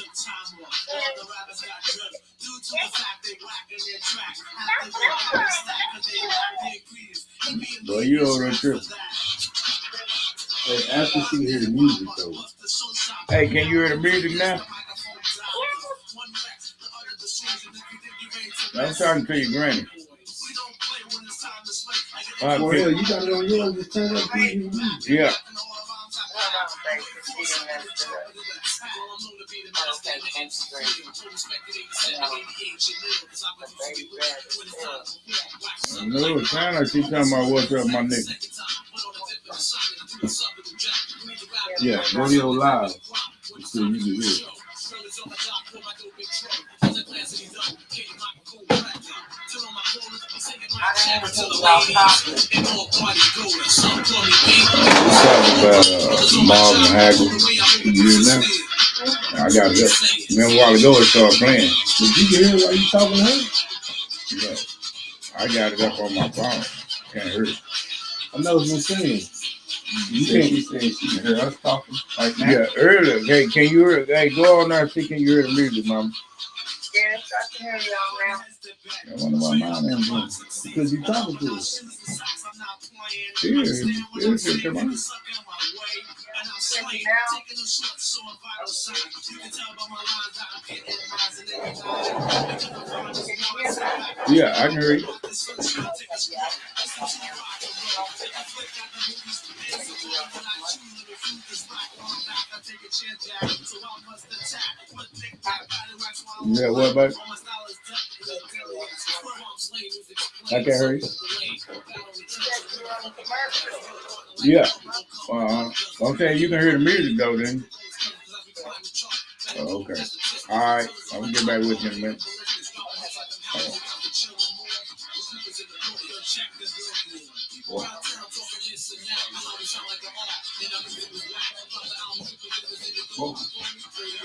Boy, you over there tripping.
Hey, after she hear the music though.
Hey, can you hear the music now? I'm talking to your granny.
Well, hell, you got it on yours. Just turn up the music.
Yeah. No, kind of she talking about what's up, my nigga.
Yeah, go to your live so you can hear it.
Marvin Hagel. You know? I got it up. Remember a while ago it started playing.
Did you hear it while you talking to her?
Yeah. I got it up on my phone. Can't hear it.
I know what I'm saying. You can't be saying she can hear us talking like that.
Yeah, earlier. Hey, can you hear it? Hey, go on there and see, can you hear the music, Mama?
Yes, I can hear y'all now.
I wonder why mine ain't doing.
Because you talking to us.
Yeah, come on. Yeah, I can hear you. Yeah, what about? I can't hear you. Yeah. Okay, you can hear the music though, then. Oh, okay. All right. I'm gonna get back with you in a minute.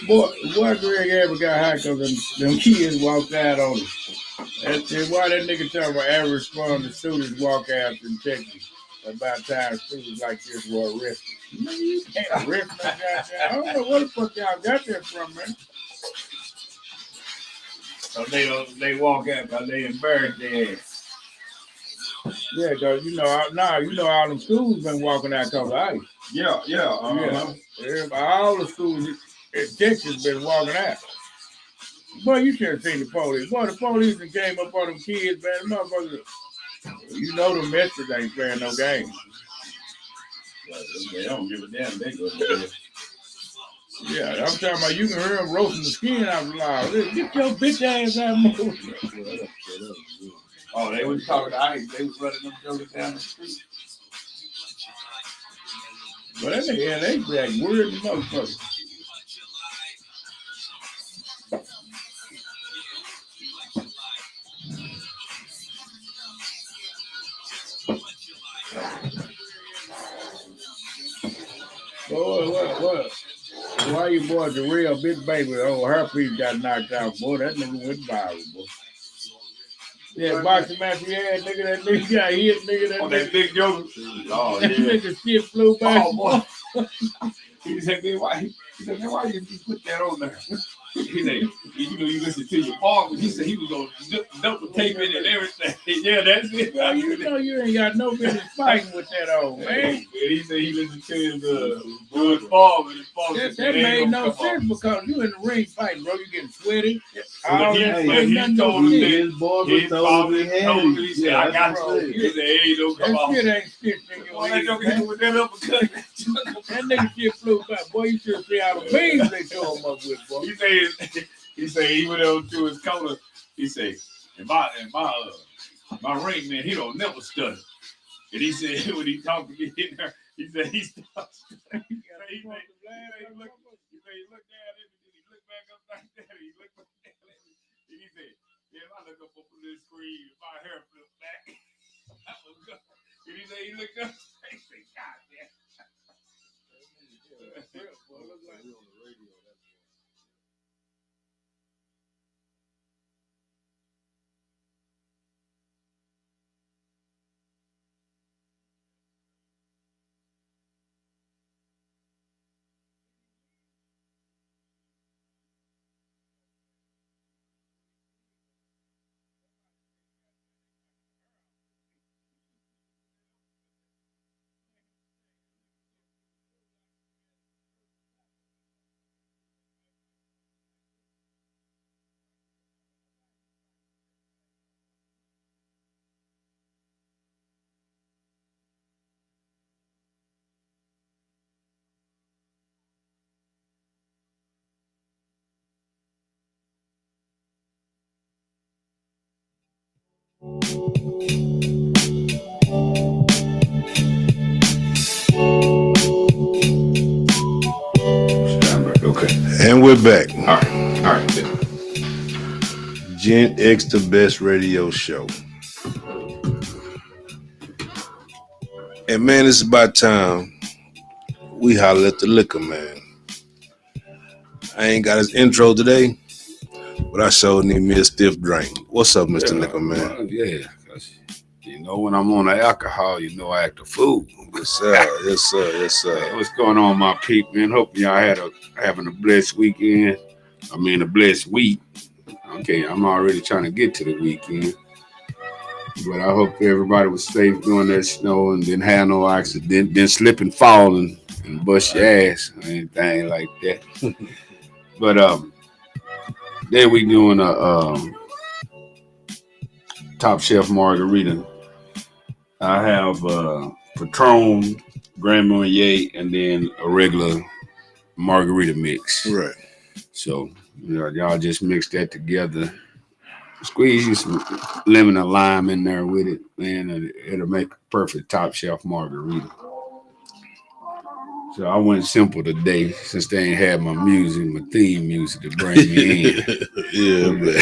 Boy, Greg ever got high because them kids walked out on him. That's why that nigga talking about average responding students walk out in Texas. About time students like this were arrested. Man, you can't arrest no goddamn. I don't know what the fuck y'all got that from, man. So they walk out because they embarrassed their ass. Yeah, because you know all them schools been walking out because of ICE.
Yeah.
All the schools in Texas been walking out. Boy, you should have seen the police. Boy, the police that came up on them kids, man. Motherfuckers, you know them Mexicans ain't playing no games.
They don't give a damn. They go to bed.
Yeah, I'm talking about you can hear them roasting the skin out loud. Get your bitch ass out of moving.
Oh, they was talking to ICE. They was running them jokers down the street.
But that nigga, they like weird as motherfucker. Boy, what? Why you boys a real big baby? Oh, her piece got knocked out. Boy, that nigga went viral, boy. Yeah, boxing match he had, nigga, that nigga got hit, nigga.
That big joke. Oh,
yeah. That nigga shit flew back.
Oh, boy. He said, man, why you put that on there?
He said, you listen to your father. He said he was gonna double tape it and everything. Yeah, that's it.
Well, you ain't got no business fighting with that old man.
And he said he listened to his father. His father
that made no sense because you in the ring fighting, bro. You getting sweaty.
But he told him that his father told him, he said, I got you. He said, hey, don't come out.
That shit ain't stitched in your head. That nigga shit flew back. Boy, you should see how the beams they throw him up with, boy.
He said he went over to his corner. He said, my ring man, he don't never stutter. And he said when he talked to me in there, he said he started stuttering. He looked down at me, he looked back up like that, he looked back at me, and he said, if I look up over this screen, if my hair flipped back, that was good. And he said he looked up, he said, God damn.
Okay. And we're back.
All right.
Gen X, the best radio show. And man, it's about time we holler at the liquor man. I ain't got his intro today, but I sure need me a stiff drink. What's up, Mr. Liquor man?
Well, yeah, you know when I'm on the alcohol, you know I act a fool.
Yes, sir. Yes, sir. Yes, sir.
Hey, what's going on, my people, man? Hope y'all having a blessed weekend. I mean, a blessed week. Okay, I'm already trying to get to the weekend. But I hope everybody was safe during that snow and didn't have no accident, didn't slip and fall and bust your ass or anything like that. But then we doing a top shelf margarita. I have Patron, Grand Marnier, and then a regular margarita mix.
Right.
So y'all just mix that together. Squeeze you some lemon and lime in there with it, man, and it'll make a perfect top shelf margarita. So I went simple today since they ain't had my theme music to bring me in.
Yeah, man.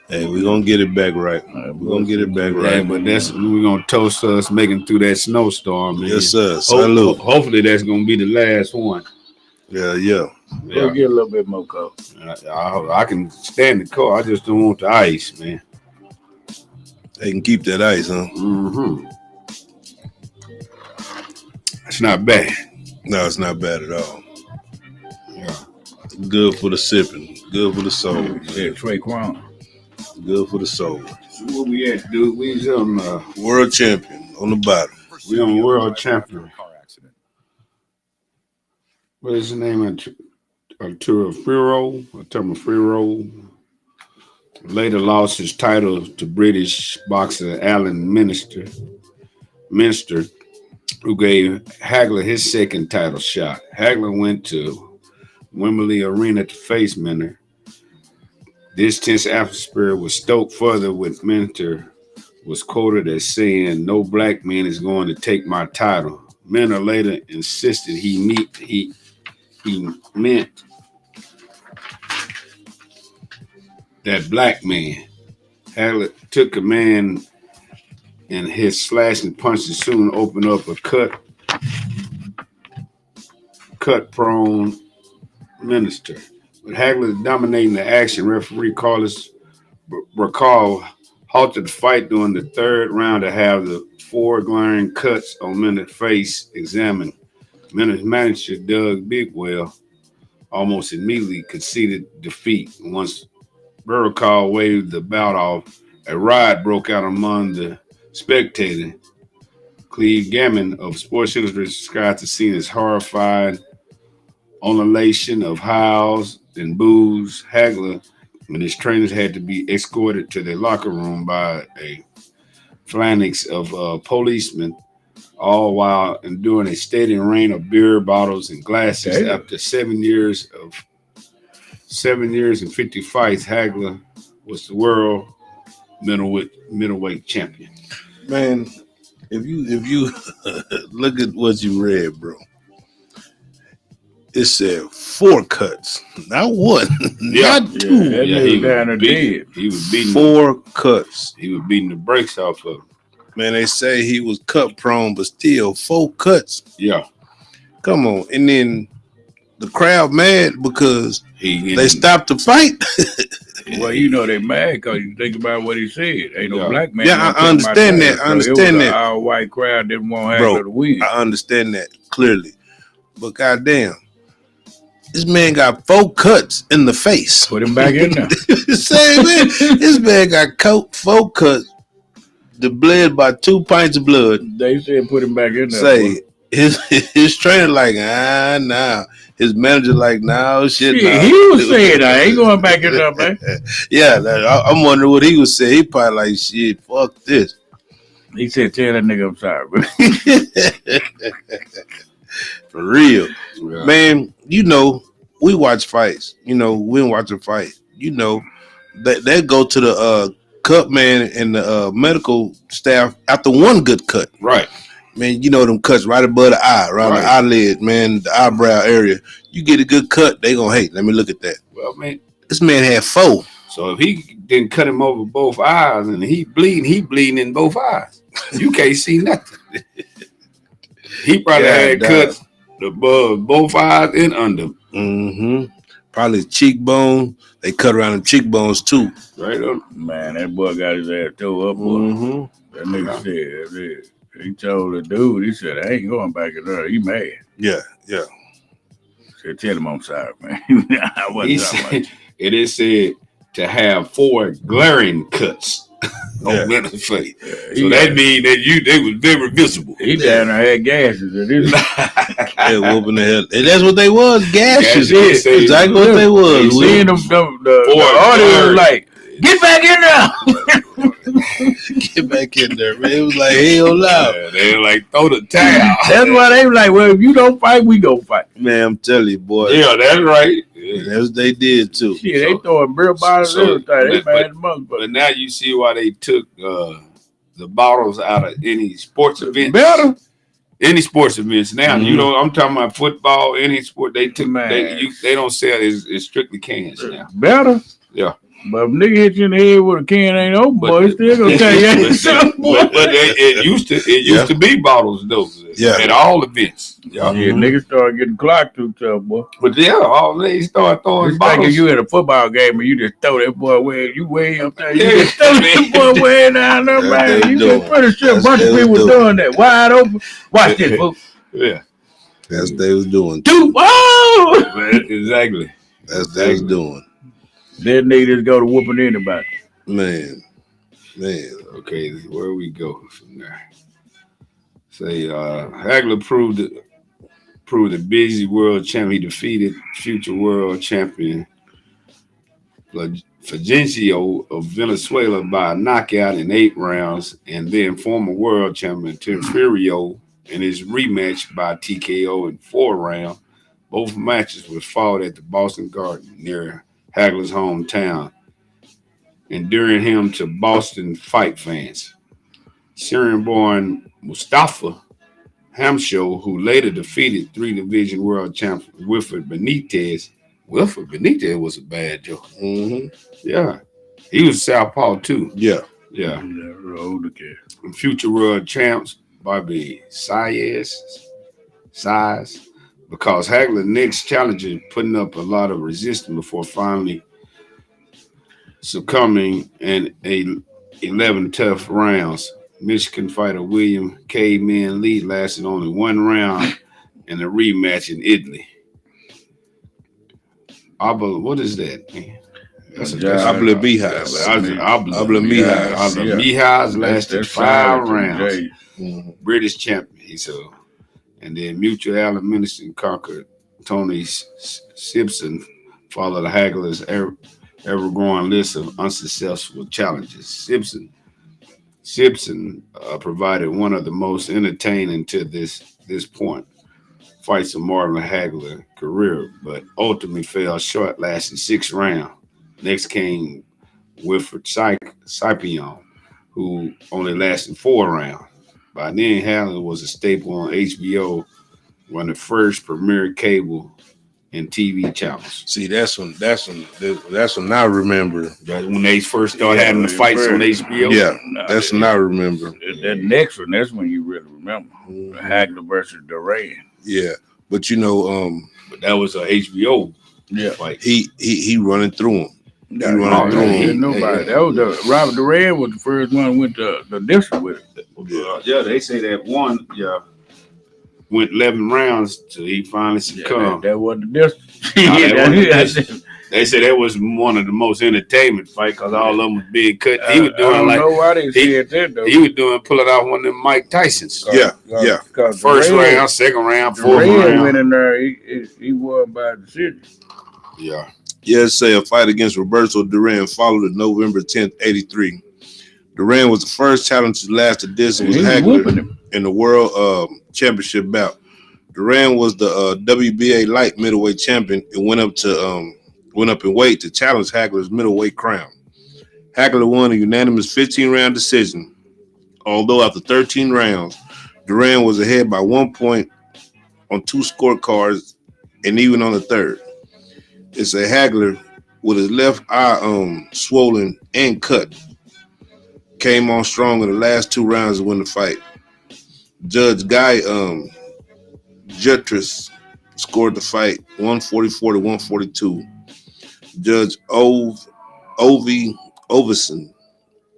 Hey, we're gonna get it back right. We're gonna get it back right.
But we're gonna toast us making through that snowstorm, man.
Yes, sir. Salute.
Hopefully that's gonna be the last one.
Yeah.
We'll get a little bit more cold.
I can stand the cold. I just don't want the ice, man.
They can keep that ice, huh?
Mm-hmm. It's not bad.
No, it's not bad at all.
Yeah.
Good for the sipping. Good for the soul.
Yeah, Trey Crown.
Good for the soul.
So what we at, dude? We on
world champion on the bottom.
We on world champion. What is the name of Arturo Friro? Later lost his title to British boxer Alan Minster, who gave Hagler his second title shot. Hagler went to Wembley Arena to face Minter. This tense atmosphere was stoked further with Minter was quoted as saying, "No black man is going to take my title." Minter later insisted he meant that black man. Hagler took command and his slashing punches soon opened up a cut-prone Minster. With Hagler dominating the action, referee Carlos Bacall halted the fight during the third round to have the 4 glaring cuts on Minter's face examined. Minter's manager, Doug Bigwell, almost immediately conceded defeat. Once Burkall waved the bout off, a riot broke out among the spectators. Cleve Gammon of Sports Illustrated described the scene as horrified ululation of howls and boos. Hagler and his trainers had to be escorted to their locker room by a phalanx of policemen, all while enduring a steady rain of beer bottles and glasses.
Damn.
After 7 years and 50 fights, Hagler was the world middleweight champion.
Man, if you look at what you read, bro, it said 4 cuts, not one, not 2.
That nigga down there dead.
He was beating
4 cuts.
He was beating the brakes off of him.
Man, they say he was cut prone, but still 4 cuts.
Yeah.
Come on. And then the crowd mad because they stopped the fight.
Well, you know they mad because you think about what he said. Ain't no black man.
Yeah, I understand that. I understand that.
All white crowd didn't want Hagler to win.
I understand that clearly. But goddamn, this man got 4 cuts in the face.
Put him back in there.
Same man. This man got 4 cuts. The bled by 2 pints of blood.
They said put him back in there.
Say his trainer like, nah. His manager like, no, shit. Nah.
He was saying, I ain't going back in there, man.
Yeah, I'm wondering what he was saying. He probably like, shit, fuck this.
He said, tell that nigga I'm sorry, bro.
For real.
Yeah.
Man, you know, we watch fights. You know, we don't watch a fight. You know, they go to the cut man and the medical staff after one good cut.
Right.
Man, you know them cuts right above the eye, around the eyelid, man, the eyebrow area. You get a good cut, they gonna hate. Let me look at that.
Well, man,
this man had 4.
So if he didn't cut him over both eyes and he bleeding in both eyes. You can't see nothing. He probably had cuts above both eyes and under.
Mm-hmm. Probably cheekbone. They cut around them cheekbones too.
Right up.
Man, that boy got his ass tore up.
Mm-hmm.
That nigga said, he told the dude, he said, I ain't going back in there. He mad.
Yeah.
Said, tell him I'm sorry, man. I
He said, it is said to have 4 glaring cuts on the face. So that means that they was very visible.
He down there had gashes.
They whooping the hell. And that's what they was, gashes.
Gashes.
Exactly what they was.
Seeing them, the audio was like, get back in there.
Get back in there, man. It was like, hell no.
Yeah, they were like, throw the towel.
That's why they were like, well, if you don't fight, we don't fight.
Man, I'm telling you, boy.
Yeah, that's right. Yeah.
That's what they did too.
Shit, they throwing beer bottles and everything. They mad as motherfucker.
But now you see why they took the bottles out of any sports event.
Better.
Any sports events now. You know, I'm talking about football, any sport. They took they don't sell it. It's strictly cans now.
Better.
Yeah.
But if nigga hit you in the head with a can ain't open, boy, it's still gonna tell you ain't something, boy.
But it used to be bottles though.
Yeah.
At all events.
Yeah, niggas started getting clocked too tough, boy.
But yeah, all they start throwing
It's
bottles.
like you at a football game and you just throw that boy way up there. You just throw that boy way down there, man. You just pretty sure a bunch of people doing that. Wide open. Watch this, folks.
Yeah.
That's what they was doing.
Oh!
Exactly.
That's what they was doing.
That nigga just go to whooping anybody.
Man.
Okay, where we go from there? Say Hagler proved a busy world champion. He defeated future world champion Fulgencio of Venezuela by a knockout in 8 rounds, and then former world champion Tenferio in his rematch by TKO in 4 rounds. Both matches were fought at the Boston Garden near Hagler's hometown, endearing him to Boston fight fans. Syrian-born Mustafa Hamsho, who later defeated 3-division world champion Wilfred Benitez. Wilfred Benitez was a bad joke.
Mm-hmm.
Yeah. He was southpaw too.
Yeah.
Older kid.
Future world champs Bobby Size, because Hagler's next challenger putting up a lot of resistance before finally succumbing in 11 tough rounds. Michigan fighter William Caveman Lee lasted only 1 round in a rematch in Italy. What is that, man? That's
Abla Beehive.
Abla Beehive lasted 5 rounds. British champion. So, and then Mutual Alimentation conquered Tony Simpson, followed Hagler's ever-growing list of unsuccessful challenges. Simpson provided one of the most entertaining to this point fights of Marvin Hagler's career, but ultimately fell short, lasting 6 rounds. Next came Wilfred Scipion, who only lasted 4 rounds. By then, Hagler was a staple on HBO, one of the first premier cable and TV channels.
See, that's when I remember.
That's when they first started having the fights on HBO.
Yeah, that's when I remember.
That next one, that's when you really remember. Hagler versus Duran.
Yeah, but
but that was a HBO.
Yeah,
fight.
He running through him.
Nobody. That was Robert Duran was the first one who went to the district with it.
Yeah, they say that one. Yeah. Went 11 rounds till he finally succumbed.
That wasn't the distance.
They said that was one of the most entertainment fights because all of them was being cut. He was doing
I don't know why they said that though.
He was pulling out one of them Mike Tyson's.
Yeah.
First round, second round, fourth round.
Went in there. He won by decision.
Yeah.
Say a fight against Roberto Duran followed in November 10th, 1983. Duran was the first challenger to last the distance with Hagler in the World Championship bout. Duran was the WBA light middleweight champion and went up in weight to challenge Hagler's middleweight crown. Hagler won a unanimous 15-round decision. Although after 13 rounds, Duran was ahead by 1 point on 2 scorecards and even on the third. It's a Hagler with his left eye swollen and cut came on strong in the last 2 rounds to win the fight. Judge Guy Jutras scored the fight 144 to 142. Judge Ovi Overson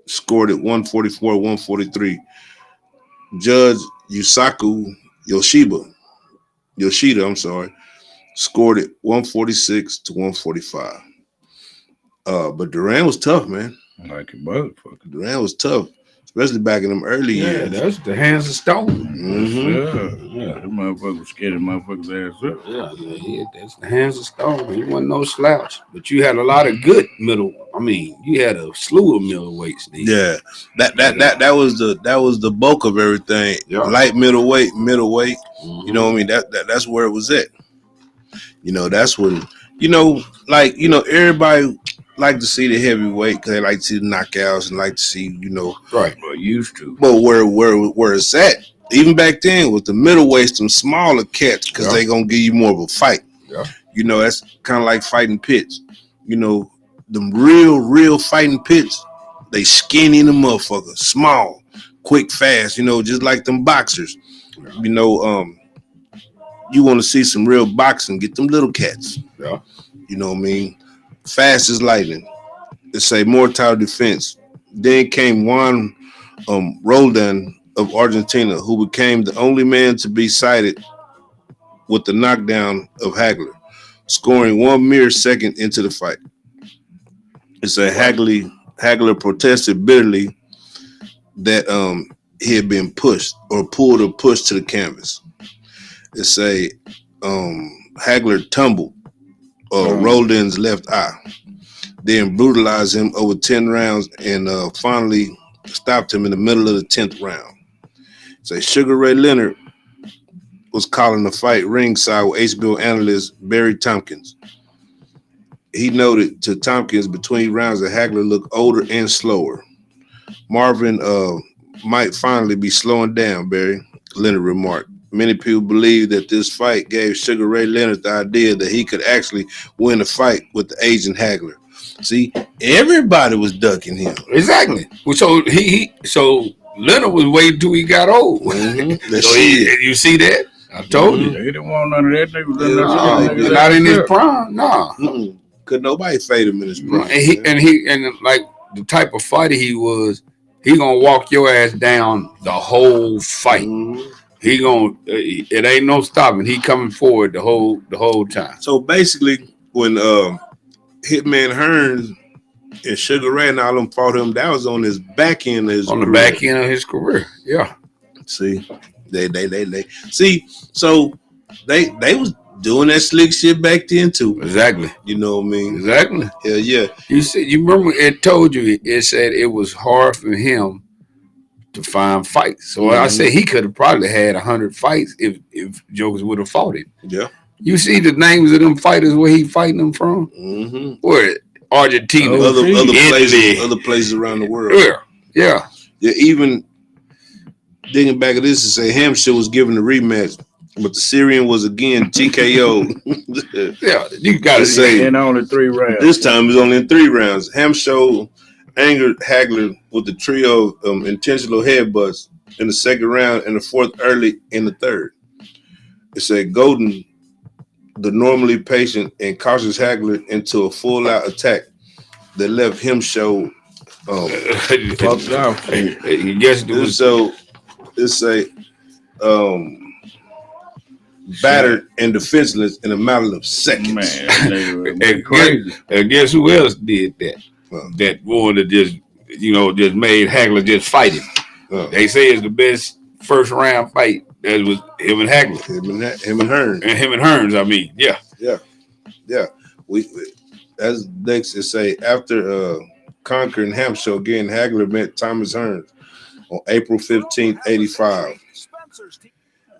scored it 144 to 143. Judge Yusaku Yoshida, scored it 146 to 145. But Duran was tough, man.
Like a motherfucker.
Duran was tough, especially back in them early years.
Yeah, that's the hands of stone.
Yeah. That motherfucker was scared of motherfuckers' ass up.
Yeah, that's the hands of stone. He wasn't no slouch. But you had a lot of good you had a slew of middleweights.
Yeah. That was the bulk of everything.
Yeah.
Light middleweight. Mm-hmm. You know what I mean? That's where it was at. That's when everybody like to see the heavyweight because they like to see the knockouts and like to see,
right.
Well, used to.
But where it's at, even back then with the middleweights, them smaller cats, because they gonna give you more of a fight.
Yeah.
That's kind of like fighting pits. Them real fighting pits, they skinny in the motherfucker, small, quick, fast. Just like them boxers.
Yeah.
You want to see some real boxing, get them little cats.
Yeah.
You know what I mean? Fast as lightning. It's a mortal defense. Then came Juan Roldan of Argentina, who became the only man to be cited with the knockdown of Hagler, scoring 1 mere second into the fight. It's a Hagler protested bitterly that he had been pushed or pulled or pushed to the canvas. It's a Hagler tumbled Roldan's left eye, then brutalized him over 10 rounds and finally stopped him in the middle of the 10th round. So Sugar Ray Leonard was calling the fight ringside with HBO analyst Barry Tompkins. He noted to Tompkins between rounds that Hagler looked older and slower. Marvin might finally be slowing down, Barry, Leonard remarked. Many people believe that this fight gave Sugar Ray Leonard the idea that he could actually win a fight with the aging Hagler. See, everybody was ducking him.
Exactly. So Leonard was waiting till he got old.
Mm-hmm.
You see that? I told you.
They didn't want none of that. They was
not in his prime. No.
Could nobody fade him in his prime.
And like the type of fighter he was, he gonna walk your ass down the whole fight.
Mm-hmm.
It ain't no stopping. He coming forward the whole time.
So basically, when Hitman Hearns and Sugar Ray and all them fought him, that was on his back end of his
on
career.
the back end of his career. Yeah.
See, they see. So they was doing that slick shit back then too.
Exactly.
You know what I mean?
Exactly.
Hell yeah.
You see, you remember it told you, it said it was hard for him to find fights. So I said he could have probably had 100 fights if Jokers would have fought it.
Yeah.
You see the names of them fighters where he fighting them from? Where Argentina,
other places around the world.
Yeah.
Even digging back at this to say Hampshire was given the rematch, but the Syrian was again TKO.
Yeah, you got to
say in only 3 rounds.
This time it was only in 3 rounds. Hampshire angered Hagler with the trio of intentional headbutts in the 2nd round and the 4th early in the 3rd. It said Golden, the normally patient and cautious Hagler, into a full-out attack that left him show
fucked off.
I guess it was
so. It's a battered and defenseless in a matter of seconds.
Man, crazy.
And guess who else did that? That one that just made Hagler just fight him. They say it's the best first round fight. That was him and Hagler.
Him and Hearns.
And him and Hearns, I mean, yeah.
We as next is say after conquering Hampshire again, Hagler met Thomas Hearns on April 15th, 85.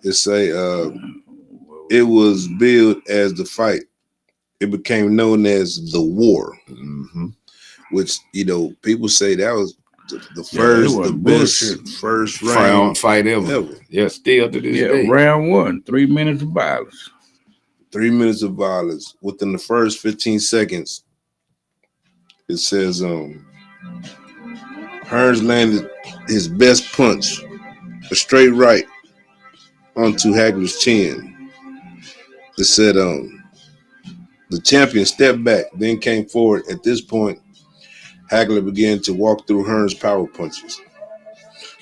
It say it was billed as the fight. It became known as the war, which people say that was the best first round
fight ever. Yeah, still to this day.
Round 1, 3 minutes of violence.
3 minutes of violence. Within the first 15 seconds, it says Hearns landed his best punch, a straight right onto Hagler's chin. It said the champion stepped back, then came forward. At this point, Hagler began to walk through Hearns' power punches.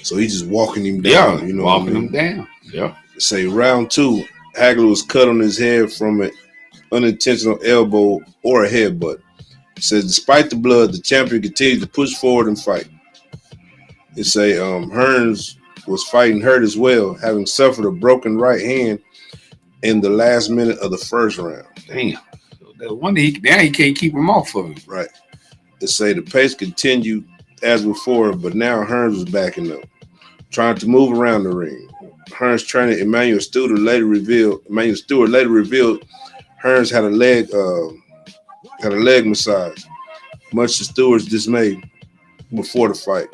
So he's just walking him down.
Yeah, walking him down. Yeah.
Say round 2, Hagler was cut on his head from an unintentional elbow or a headbutt. It says despite the blood, the champion continued to push forward and fight. It say Hearns was fighting hurt as well, having suffered a broken right hand in the last minute of the first round.
Damn. So one day he can't keep him off of him.
Right. It say the pace continued as before, but now Hearns was backing up, trying to move around the ring. Hearns trainer Emmanuel Stewart later revealed Hearns had a leg massage, much to Stewart's dismay before the fight.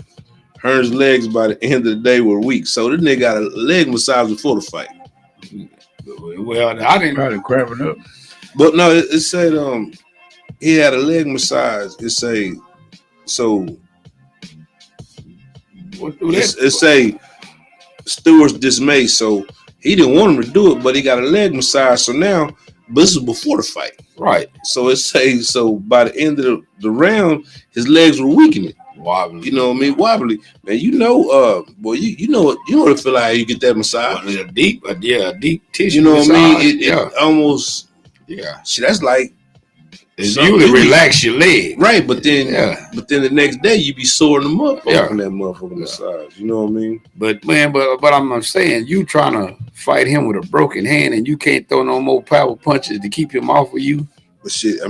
Hearns' legs by the end of the day were weak, so this nigga got a leg massage before the fight.
Well, I didn't
probably cramping up,
but no, it said he had a leg massage. It say so. It say Stewart's dismay, so he didn't want him to do it, but he got a leg massage. So now, but this is before the fight,
right?
So it say so by the end of the round, his legs were weakening.
Wobbly.
You know what I mean? Wobbly. Man, you know what it feel like how you get that massage.
Well, a deep tissue.
You know
massage.
What I mean? It almost shit, that's like
you relax your leg.
Right, but then the next day you be soring them up on that motherfucking massage. You know what I mean?
But man, but I'm saying you trying to fight him with a broken hand and you can't throw no more power punches to keep him off of you.
But shit,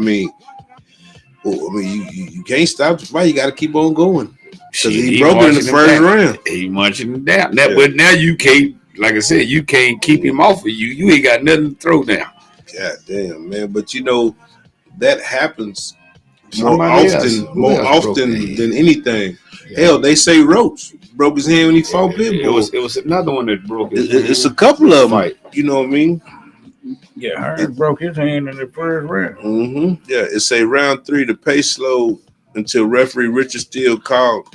you can't stop the fight. You got to keep on going because he broke it in the first round.
He munching him down. But now you can't. Like I said, you can't keep him off of you. You ain't got nothing to throw down.
God damn, man! But that happens more often than anything. Yeah. Hell, they say Roach broke his hand when he fought Pitbull.
It was another one that broke his
hand. It's a couple of them. You know what I mean?
Yeah, Hearns broke his hand in the first round.
Yeah, it say round 3, the pace slowed until referee Richard Steele called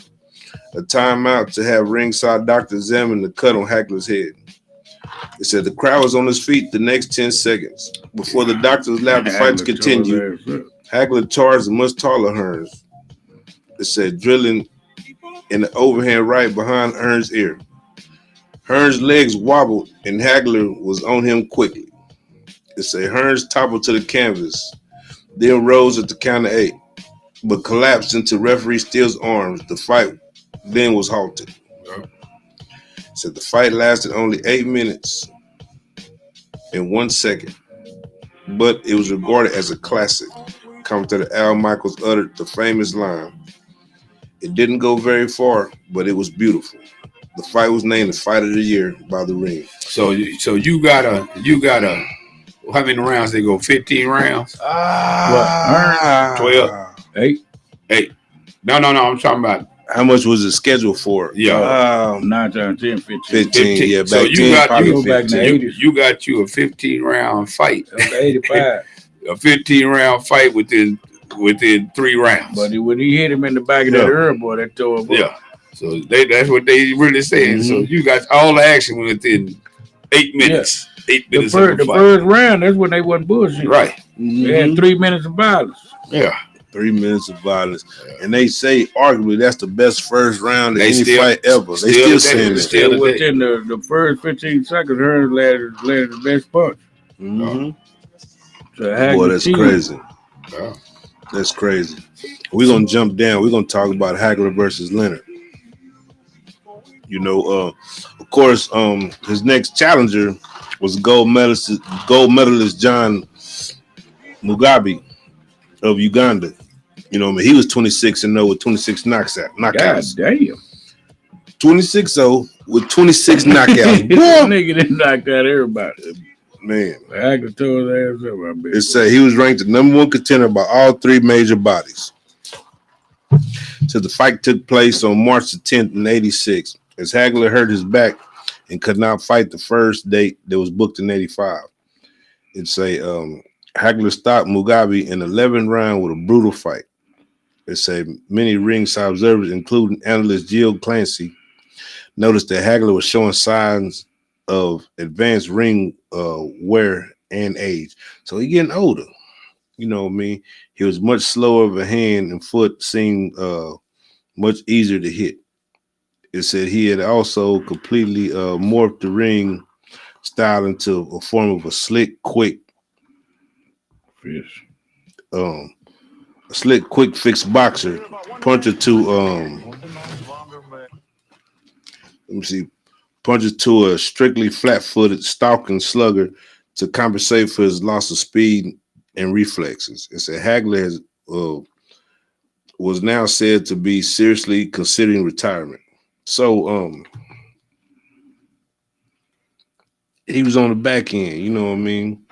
a timeout to have ringside doctor examine the cut on Hagler's head. It said the crowd was on his feet the next 10 seconds. Before the doctors allowed the fight to continue, Hagler charged a much taller Hearns. It said drilling in the overhand right behind Hearns' ear. Hearns' legs wobbled and Hagler was on him quickly. It said Hearns toppled to the canvas. then rose at the count of 8, but collapsed into referee Steele's arms. The fight then was halted. So the fight lasted only 8 minutes and 1 second, but it was regarded as a classic. Commentator Al Michaels uttered the famous line, "It didn't go very far, but it was beautiful." The fight was named the Fight of the Year by the Ring.
So you gotta how many rounds they go? 15 rounds? 12? 8. No. I'm talking about
how much was it scheduled for?
Yeah,
9 times 10,
15. Yeah, back
so you
then,
got you
back in the 80s.
You got you a 15 round fight.
85.
A 15 round fight within 3 rounds.
But when he hit him in the back of that herb boy, that tore him up.
Yeah. So that's what they really saying. So you got all the action within 8 minutes. 8 minutes.
The first round, that's when they wasn't bullshit.
Right.
They had 3 minutes of violence.
Yeah.
3 minutes of violence. And they say arguably that's the best first round of any fight ever. They still saying it.
Still within the first 15 seconds, Hearns landed the best punch. So
boy, that's crazy. Yeah. That's crazy. We're gonna jump down. We're gonna talk about Hagler versus Leonard. You know, of course, his next challenger was gold medalist John Mugabe of Uganda. You know, he was 26-0 with 26 knockouts.
God damn.
26-0 with 26 knockouts.
Nigga didn't knock out everybody.
Man.
Hagler tore his ass up, I bet.
It said he was ranked the number 1 contender by all 3 major bodies. So the fight took place on March the 10th in 86. As Hagler hurt his back and could not fight the first date that was booked in 85. It say Hagler stopped Mugabe in the 11th round with a brutal fight. It say many ringside observers, including analyst Jill Clancy, noticed that Hagler was showing signs of advanced ring wear and age. So he getting older. You know what I mean? He was much slower of a hand and foot, seemed much easier to hit. It said he had also completely morphed the ring style into a form of a slick, quick fixed boxer, punches to a strictly flat-footed stalking slugger to compensate for his loss of speed and reflexes. It said Hagler was now said to be seriously considering retirement. So he was on the back end, you know what I mean?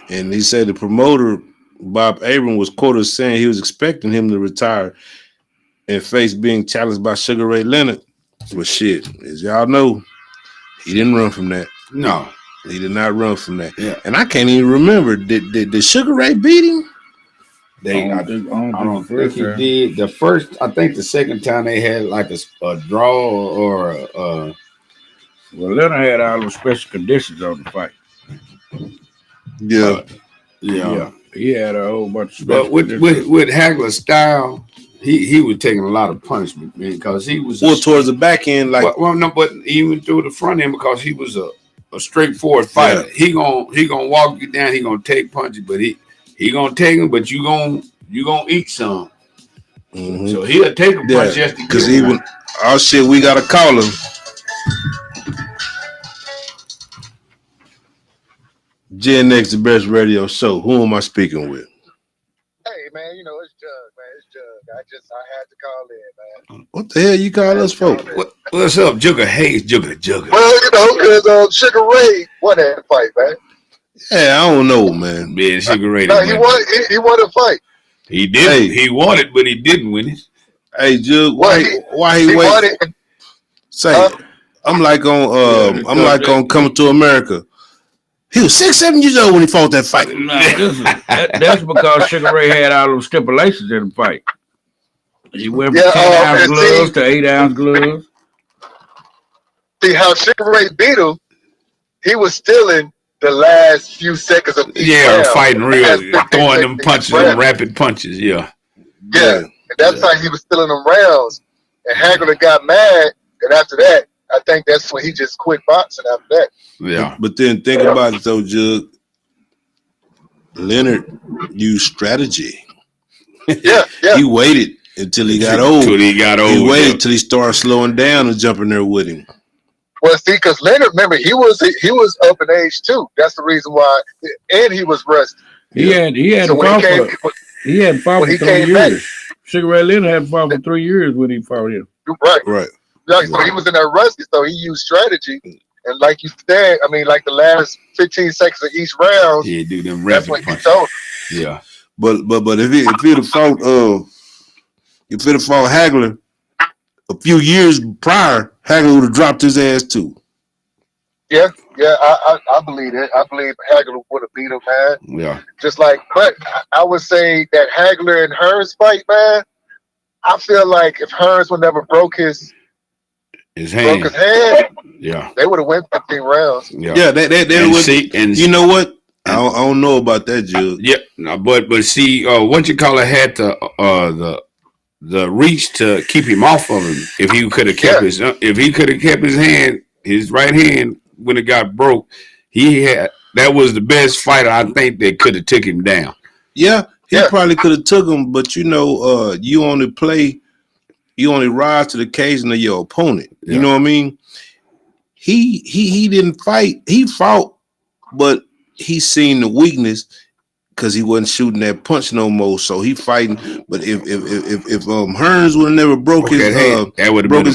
And he said the promoter, Bob Abrams, was quoted as saying he was expecting him to retire and face being challenged by Sugar Ray Leonard. But shit, as y'all know, he didn't run from that.
No.
He did not run from that.
Yeah.
And I can't even remember, did Sugar Ray beat him?
I don't think he did. I think the second time they had like a draw or
well, Leonard had all those special conditions on the fight.
Yeah.
Yeah. He had a whole bunch of
special conditions. With Hagler's style, he was taking a lot of punishment, man, because he was
towards the back end, like
no, but even through the front end, because he was a straightforward fighter. Yeah. He gonna walk you down, he gonna take punches, but he gonna take them, but you gonna eat some. Mm-hmm. So he'll take a punch just to
because even oh shit, we gotta call him. Gen X, the best radio show. Who am I speaking with?
Hey man, you know it's Jug, man. It's Jug. I had to call in, man.
What the hell you call us for?
What's up, Jugger? Hey, Jugger.
Well, you know, because Sugar Ray won that fight, man.
Yeah, I don't know, man.
Yeah, Sugar Ray.
No, he won a fight.
He did. Hey. He won it, but he didn't win it.
Hey, Jug, why he wait? Say, I'm like on Coming to America. He was 6-7 years old when he fought that fight.
That's because Sugar Ray had all those stipulations in the fight. He went from 10-ounce gloves to 8-ounce gloves.
See how Sugar Ray beat him? He was stealing the last few seconds of each round.
Fighting real, throwing them punches, them rapid punches. Yeah.
And that's how he was stealing them rounds. And Hagler got mad, and after that, I think that's when he just quit boxing after that.
Yeah.
But then think about it though, Jug. Leonard used strategy.
Yeah.
He waited until he got old. He waited till he started slowing down and jumping there with him.
Well, see, because Leonard, remember, he was up in age too. That's the reason why, and he was rusty.
He hadn't fought for 3 years. Sugar Ray Leonard hadn't fought for 3 years when he fought him.
Right. So he was in there rusty, so he used strategy. And like you said, I mean, like the last 15 seconds of each round,
do them
that's when he told.
Yeah.
But if he'd have fought Hagler a few years prior, Hagler would have dropped his ass too.
Yeah, I believe it. I believe Hagler would have beat him, man.
Yeah.
Just like, but I would say that Hagler and Hearns fight, man. I feel like if Hearns would never broke his hand,
yeah,
they would have went 15 rounds.
Yeah, they would. And you know what? I don't know about that, Jude.
Yeah, but see, what you call it had the reach to keep him off of him. If he could have kept his hand, his right hand when it got broke, that was the best fighter I think that could have took him down.
Yeah, he probably could have took him, but you only rise to the occasion of your opponent. Yeah. You know what I mean? He didn't fight. He fought, but he seen the weakness because he wasn't shooting that punch no more. So he fighting. But if Hearns would have never broke his hand, that would have been a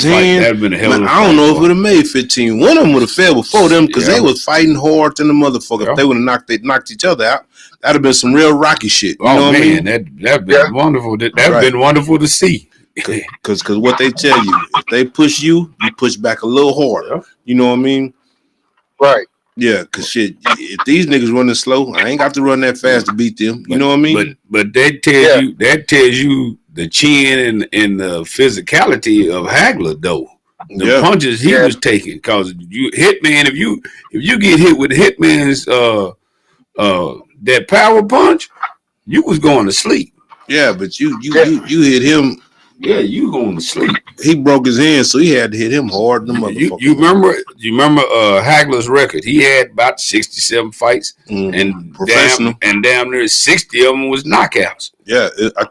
hell of a fight. I don't know if it would have made 15. One of them would have fell before them because they was fighting hard than the motherfucker. If they would have knocked each other out, that'd have been some real Rocky shit. You know what I mean?
That'd been wonderful. That'd been wonderful to see.
Because what they tell you, if they push you, you push back a little harder. You know what I mean?
Right.
Yeah, because shit, if these niggas running slow, I ain't got to run that fast to beat them. You know what I mean?
But that tells you the chin and the physicality of Hagler though. The punches he was taking, because Hitman, if you get hit with Hitman's that power punch, you was going to sleep.
Yeah, but you hit him.
Yeah, you going to sleep.
He broke his hand, so he had to hit him hard. The motherfucker.
You remember Hagler's record? He had about 67 fights, and professional, damn near 60 of them was knockouts.
Yeah, I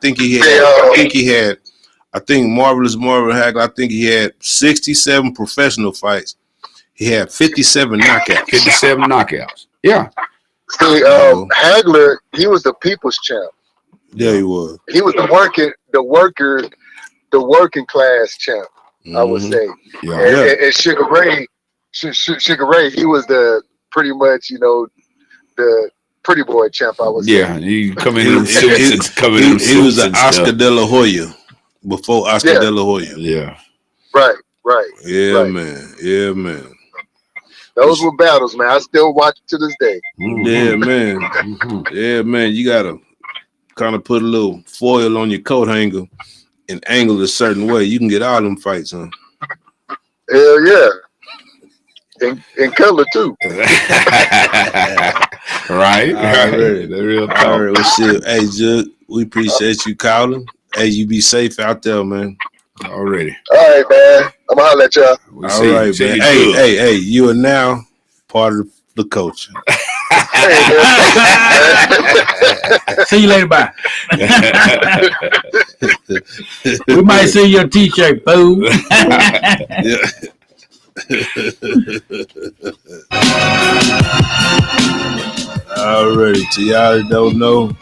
think Marvelous Marvin Hagler, I think he had 67 professional fights. He had 57 knockouts.
57 knockouts. Yeah.
See, Hagler, he was the people's champ.
Yeah, he was.
He was the working class champ, I would say. Yeah. And Sugar Ray, he was the pretty much, the pretty boy champ, I would say.
Yeah, he coming in suits. He
was an Oscar De La Hoya before Oscar De La Hoya.
Yeah.
Right.
Yeah, man. Yeah, man.
Those were battles, man. I still watch it to this day.
Mm-hmm. Yeah, man. Mm-hmm. Yeah, man. You gotta kind of put a little foil on your coat hanger and angle it a certain way. You can get all them fights, huh?
Hell yeah. And color too.
Right. The real talk.
All right, well, shit. Hey, Jud, we appreciate you calling. Hey, you be safe out there, man.
Already.
All right, man. I'm gonna holler at y'all.
All right, man. Hey, you are now part of the culture.
See you later, bye. We might see your t-shirt, fool.
Yeah. Alrighty, to y'all that don't know,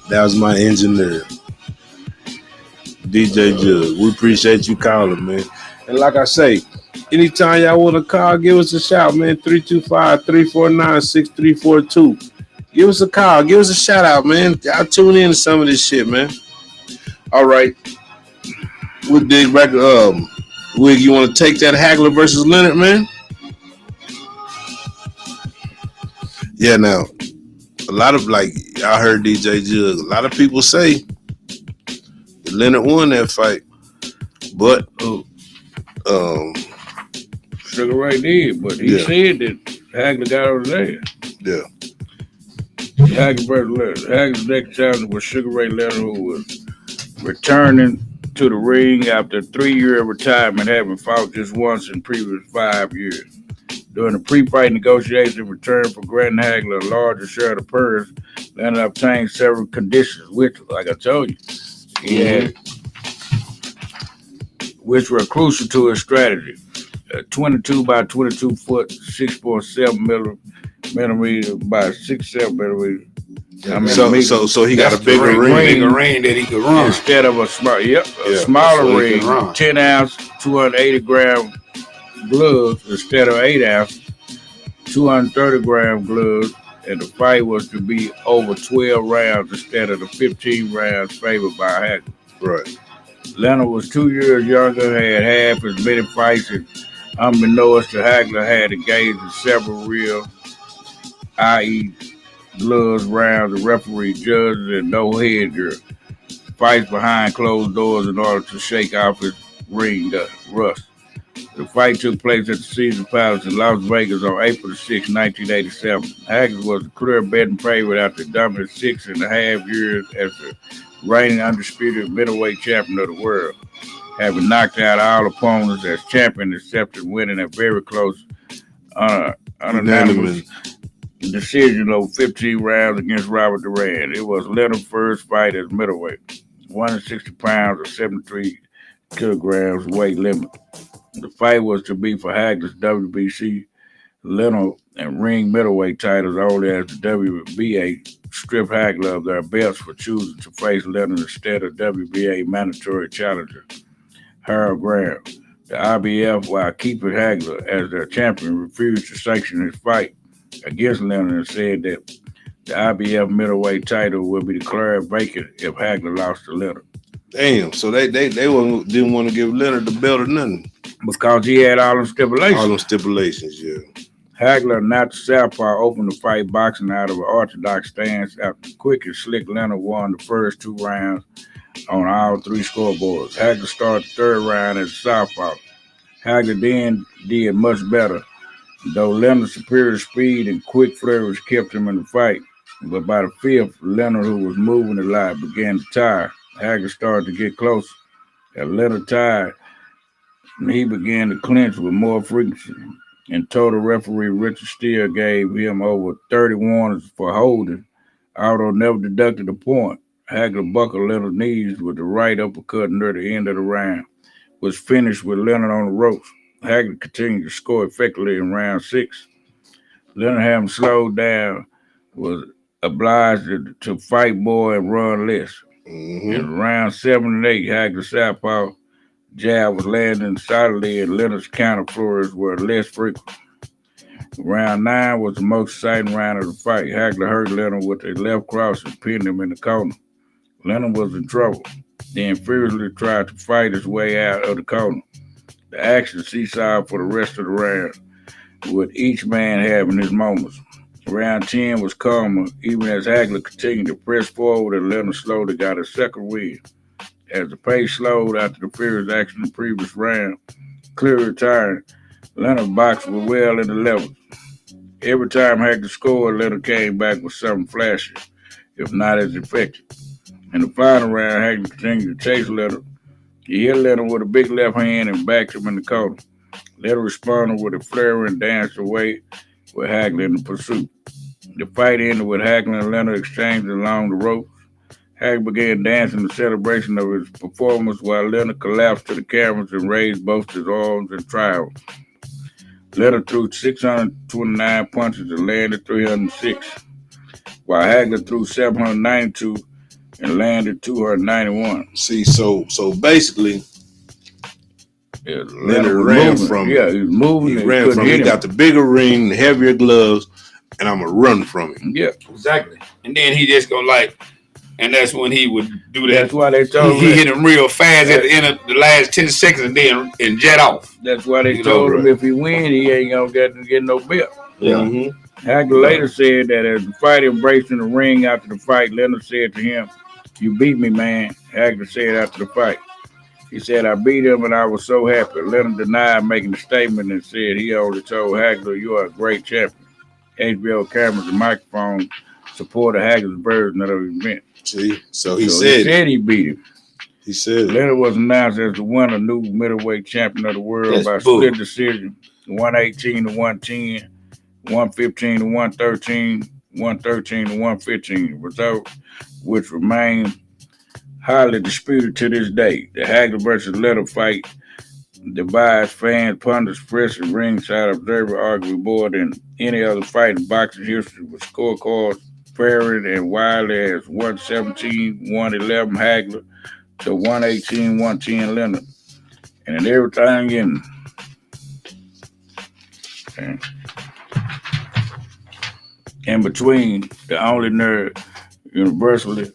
that was my engineer, DJ Jug. We appreciate you calling, man. And like I say, anytime y'all want to call, give us a shout, man. 325-349-6342. Give us a call. Give us a shout out, man. Y'all tune in to some of this shit, man. All right. We'll dig back. Wig, you want to take that Hagler versus Leonard, man? Yeah, now, a lot of, I heard DJ Jug, a lot of people say that Leonard won that fight. But,
Sugar Ray did, but he said that Hagler got over there.
Yeah.
Hagler versus Leonard. Hagler's next challenge was Sugar Ray Leonard, who was returning to the ring after a 3-year retirement, having fought just once in previous 5 years. During the pre-fight negotiation, in return for granting Hagler a larger share of the purse, Leonard obtained several conditions, which, like I told you, he had, which were crucial to his strategy. 22 by 22 foot, 6.7 millimeter by 6.7 millimeter.
So he got a bigger ring
that he could run
instead of a smaller ring. 10 ounce, 280 gram gloves instead of 8 ounce, 230 gram gloves, and the fight was to be over 12 rounds instead of the 15 rounds favored by Hagler.
Right.
Leonard was 2 years younger, had half as many fights, and unbeknownst to Hagler, had engaged in several real, i.e., gloves, rounds, and referee judges, and no headgear. Fights behind closed doors in order to shake off his ring rust. The fight took place at the Caesars Palace in Las Vegas on April 6, 1987. Hagler was the clear betting favorite after dominating 6.5 years as the reigning undisputed middleweight champion of the world, having knocked out all opponents as champion except winning a very close unanimous decision over 15 rounds against Robert Duran. It was Leonard's first fight as middleweight, 160 pounds or 73 kilograms weight limit. The fight was to be for Hagler's WBC Leonard and ring middleweight titles only, as the WBA stripped Hagler of their belts for choosing to face Leonard instead of WBA mandatory challenger Harold Graham. The IBF, while keeping Hagler as their champion, refused to sanction his fight against Leonard and said that the IBF middleweight title would be declared vacant if Hagler lost to Leonard.
Damn, so they didn't want to give Leonard the belt or nothing.
Because he had all them stipulations.
All them stipulations, yeah.
Hagler, not the southpaw, opened the fight boxing out of an orthodox stance. After quick and slick, Leonard won the first 2 rounds on all 3 scoreboards. Hagler started the 3rd round as a southpaw. Hagler then did much better, though Leonard's superior speed and quick flurries kept him in the fight. But by the 5th, Leonard, who was moving a lot, began to tire. Hagler started to get closer. As Leonard tired, he began to clinch with more frequency. In total, referee Richard Steele gave him over 30 warnings for holding, although never deducted a point. Hagler buckled Leonard's knees with the right uppercut near the end of the round, which finished with Leonard on the ropes. Hagler continued to score effectively in round 6. Leonard, having slowed down, was obliged to fight more and run less. In round 7 and 8, Hagler's southpaw jab was landing solidly, and Leonard's counter flurries were less frequent. Round 9 was the most exciting round of the fight. Hagler hurt Leonard with a left cross and pinned him in the corner. Leonard was in trouble, then furiously tried to fight his way out of the corner. The action seesawed for the rest of the round, with each man having his moments. Round 10 was calmer, even as Hagler continued to press forward, and Leonard slowly got a second win. As the pace slowed after the furious action in the previous round, clearly retired, Leonard boxed was well in the levels. Every time Hagler scored, Leonard came back with something flashy, if not as effective. In the final round, Hagler continued to chase Leonard. He hit Leonard with a big left hand and backed him in the corner. Leonard responded with a flare and danced away with Hagler in the pursuit. The fight ended with Hagler and Leonard exchanging along the ropes. Hagler began dancing in celebration of his performance while Leonard collapsed to the cameras and raised both his arms in triumph. Leonard threw 629 punches and landed 306, while Hagler threw 792 and landed 291.
See, so basically, Leonard ran from him.
Yeah, he was moving.
He ran from him. He got the bigger ring, the heavier gloves, and I'm going to run from him.
Yeah.
Exactly. And then he just go like, and that's when he would do that.
That's why they told him.
He hit him real fast at the end of the last 10 seconds and jet off.
That's why they told him if he win, he ain't going to get no belt.
Yeah.
Mm-hmm.
Hagler later said that as the fight embraced in the ring after the fight, Leonard said to him, "You beat me, man." Hagler said after the fight. He said, "I beat him and I was so happy." Leonard denied making the statement and said he only told Hagler, "You are a great champion." HBO cameras and microphones supported Hagler's version of the event.
See, so he said
he beat him.
He said
Leonard was announced as the winner, new middleweight champion of the world by split decision, 118 to 110, 115 to 113, 113 to 115, result which remain highly disputed to this day. The Hagler versus Letter fight divides fans, pundits, press, and ringside observer argue more than any other fight in boxing history, with scorecards varying and widely as 117, 111 Hagler to 118, 110 Leonard. And everything in between, the only nerd universally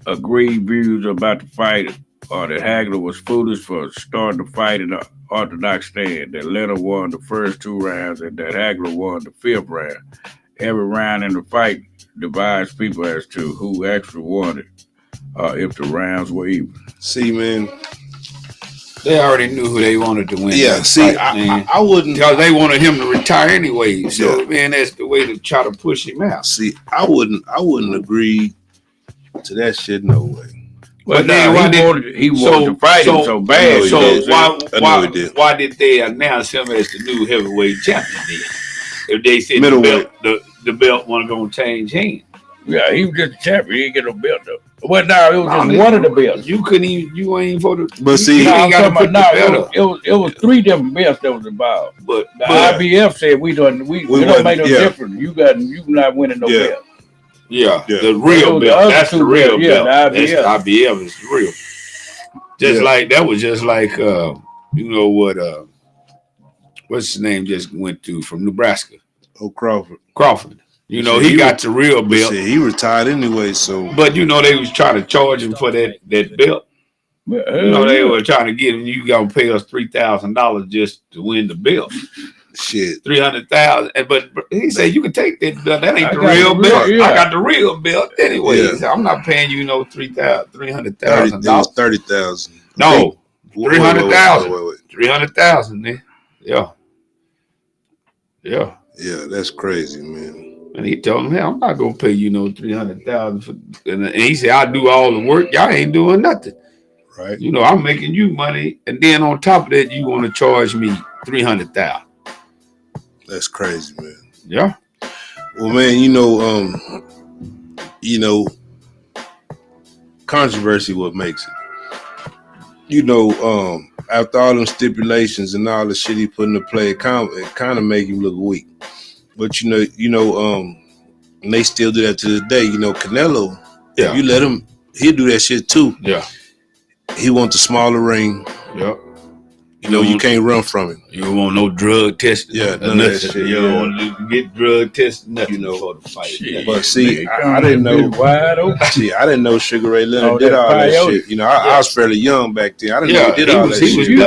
agreed views about the fight are that Hagler was foolish for starting the fight in the orthodox stand, that Leonard won the first 2 rounds, and that Hagler won the 5th round. Every round in the fight divides people as to who actually won it, if the rounds were even.
See, man,
they already knew who they wanted to win.
Yeah, see,
fight,
I wouldn't,
because they wanted him to retire anyway. So, man, that's the way to try to push him out.
See, I wouldn't agree to that shit. No way.
But then he wanted to fight him so bad.
So why did they announce him as the new heavyweight champion then? If they said the belt wasn't going to change hands.
Yeah, he was just a champion. He didn't get no belt though. Well, no, it was just one of the belts.
You couldn't even. You ain't even for the.
But see,
it was 3 different belts that was involved. But the IBF said we don't make no difference. You not winning no belt.
Yeah, the real belt. That's the real belt. The IBF is real. That was just like you know what what's his name just went to from Nebraska.
Oh, Crawford.
You know, he got the real belt.
He retired anyway, so.
But you know, they was trying to charge him for that belt. You know, they were trying to get him. You got to pay us $3,000 just to win the belt.
Shit,
$300,000. But he said you can take that belt. That ain't the real belt. Yeah. I got the real belt anyway. Yeah. So I'm not paying you $300,000.
$30,000.
No, $300,000. $300,000. Man. Yeah.
Yeah, that's crazy, man.
And he told him, "Hey, I'm not gonna pay you no $300,000 for." And he said, "I do all the work. Y'all ain't doing nothing,
right?
You know, I'm making you money, and then on top of that, you want to charge me $300,000."
That's crazy, man.
Yeah.
Well, man, controversy what makes it. After all them stipulations and all the shit he put into play, it kind of make him look weak. But and they still do that to this day. Canelo, if you let him, he'll do that shit too.
Yeah.
He wants a smaller ring.
Yep.
You can't run from him.
You don't want no drug testing.
Yeah, none of that shit.
You don't want to get drug tested, nothing before the fight.
Shit. But see, I didn't know.
Wide open.
See, I didn't know Sugar Ray Leonard did all that shit. I was fairly young back then. I didn't know he did all that shit.
You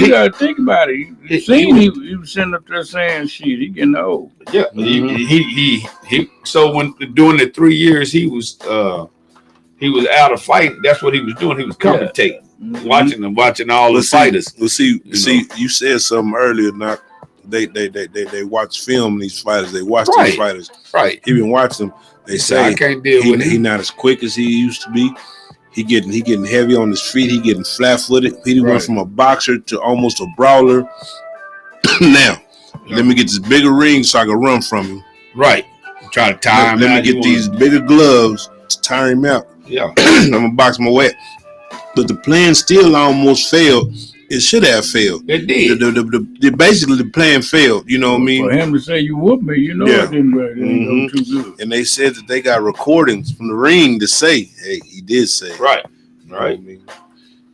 got to think about it. He was sitting up there saying shit. He getting old.
Yeah. Mm-hmm. He so when during the 3 years he was out of fighting, that's what he was doing. He was commentating. Mm-hmm. Watching all the fighters.
Well, you said something earlier. Not they watch film. These fighters, they watch these fighters.
Right.
He been watching them. They say
I can't deal with him.
He not as quick as he used to be. He getting heavy on his feet. He getting flat footed. He went from a boxer to almost a brawler. Now, let me get this bigger ring so I can run from him.
Right. Try to tire him out.
Let me get these bigger gloves to tire him out.
Yeah.
I'm gonna box my way. But the plan still almost failed. It should have failed.
It did.
Basically, the plan failed. You know what I mean?
For him to say you whooped me, it didn't go too good.
And they said that they got recordings from the ring to say, hey, he did say.
Right.
You know what I mean?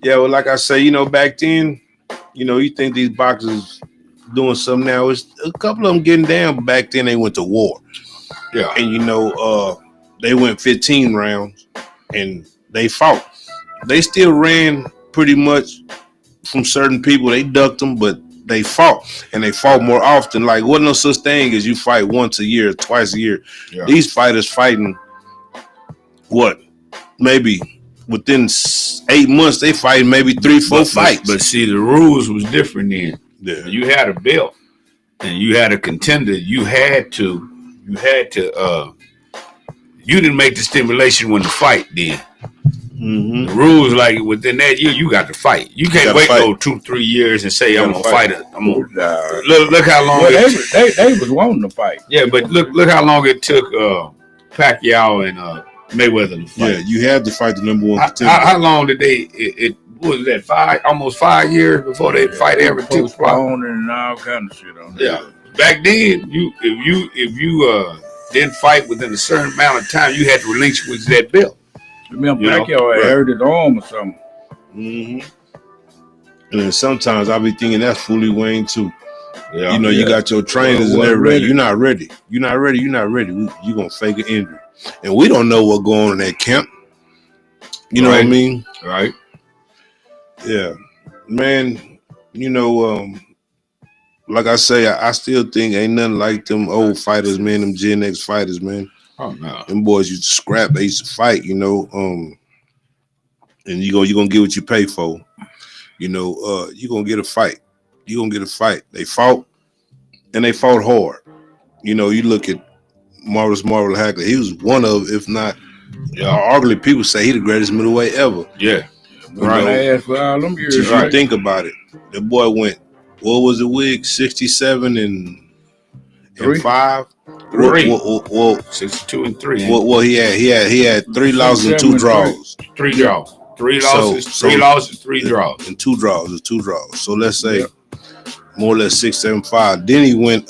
Yeah, well, like I say, back then, you think these boxers doing something now. It's a couple of them getting down, but back then they went to war.
Yeah.
And, they went 15 rounds and they fought. They still ran pretty much from certain people. They ducked them, but they fought, and they fought more often. Like, wasn't no such thing as you fight once a year, twice a year. Yeah. These fighters fighting, maybe within 8 months, they fighting maybe 3-4 fights.
But see, the rules was different then.
Yeah.
You had a belt, and you had a contender. You didn't make the stimulation when the fight then. The rules like within that year, you got to fight. You can't wait no 2-3 years and say I'm gonna fight it. Look how long.
Well, they was wanting to fight.
Yeah, but look how long it took Pacquiao and Mayweather to fight.
Yeah, you had to fight the number one contender.
How long did they? It was that almost 5 years before they fight everything.
Postponed and all kind of shit on that.
Yeah, back then, if you didn't fight within a certain amount of time, you had to relinquish that belt.
Remember, Pacquiao had hurt his arm or something.
And then sometimes I be thinking that's fully Wayne too. Yeah, you got your trainers and everything. You're not ready. You're not ready. You gonna fake an injury, and we don't know what's going on in that camp. You know what I mean?
Right.
Yeah, man. Like I say, I still think ain't nothing like them old fighters, man. Them Gen X fighters, man.
Oh no,
them boys used to scrap. They used to fight, and you're gonna get what you pay for. You're gonna get a fight. You're gonna get a fight. They fought, and they fought hard. You look at Marvel Hackler. He was one of, if not, arguably people say he the greatest middleweight ever.
Yeah,
right. For all them years.
If you think about it, the boy went. What was the wig? 67 and 5.
Well, 62 and 3.
Well, he had 3 losses and 2 draws.
3 draws. 3 losses, 3 losses, 3 draws.
And 2 draws. It's 2 draws. So let's say more or less 6, 7, 5. Then he went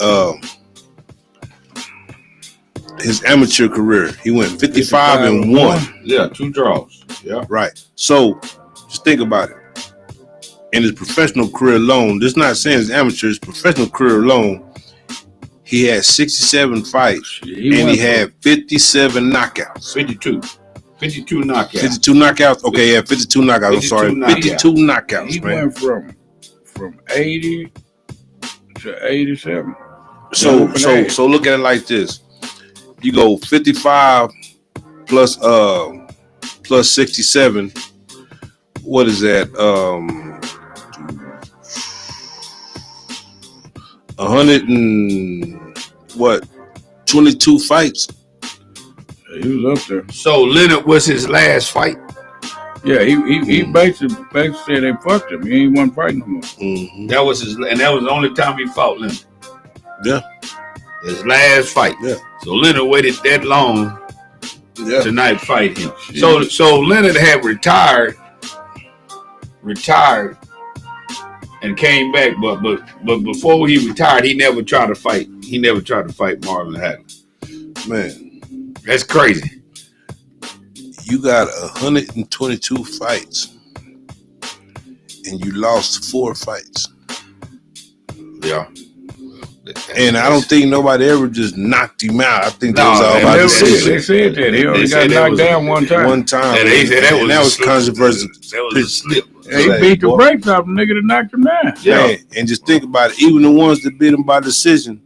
his amateur career. He went 55 and 1.
Yeah, 2 draws. Yeah.
Right. So just think about it. In his professional career alone, this is not saying his amateur, his professional career alone, he had 67 fights and he had 57 knockouts.
52 knockouts.
52 knockouts? Okay, yeah, 52 knockouts. I'm sorry. 52 knockouts,
he
man.
Went from 80 to 87.
So look at it like this. You go 55 plus 67. What is that? 22 fights.
He was up there.
So Leonard was his last fight.
Yeah, he basically said they fucked him. He ain't one fight no more.
That was the only time he fought Leonard.
Yeah,
his last fight.
Yeah.
So Leonard waited that long to not fight him. So Leonard had retired and came back, but before he retired, he never tried to fight. He never tried to fight Marvin Hackler.
Man,
that's crazy.
You got 122 fights, and you lost 4 fights.
Yeah.
And I don't think nobody ever just knocked him out. I think that was all about decision.
They said that. He only got knocked down one time.
And they said that was controversial.
That was a slip.
He beat the brakes off the nigga that knocked him down.
Yeah. And just think about it. Even the ones that beat him by decision,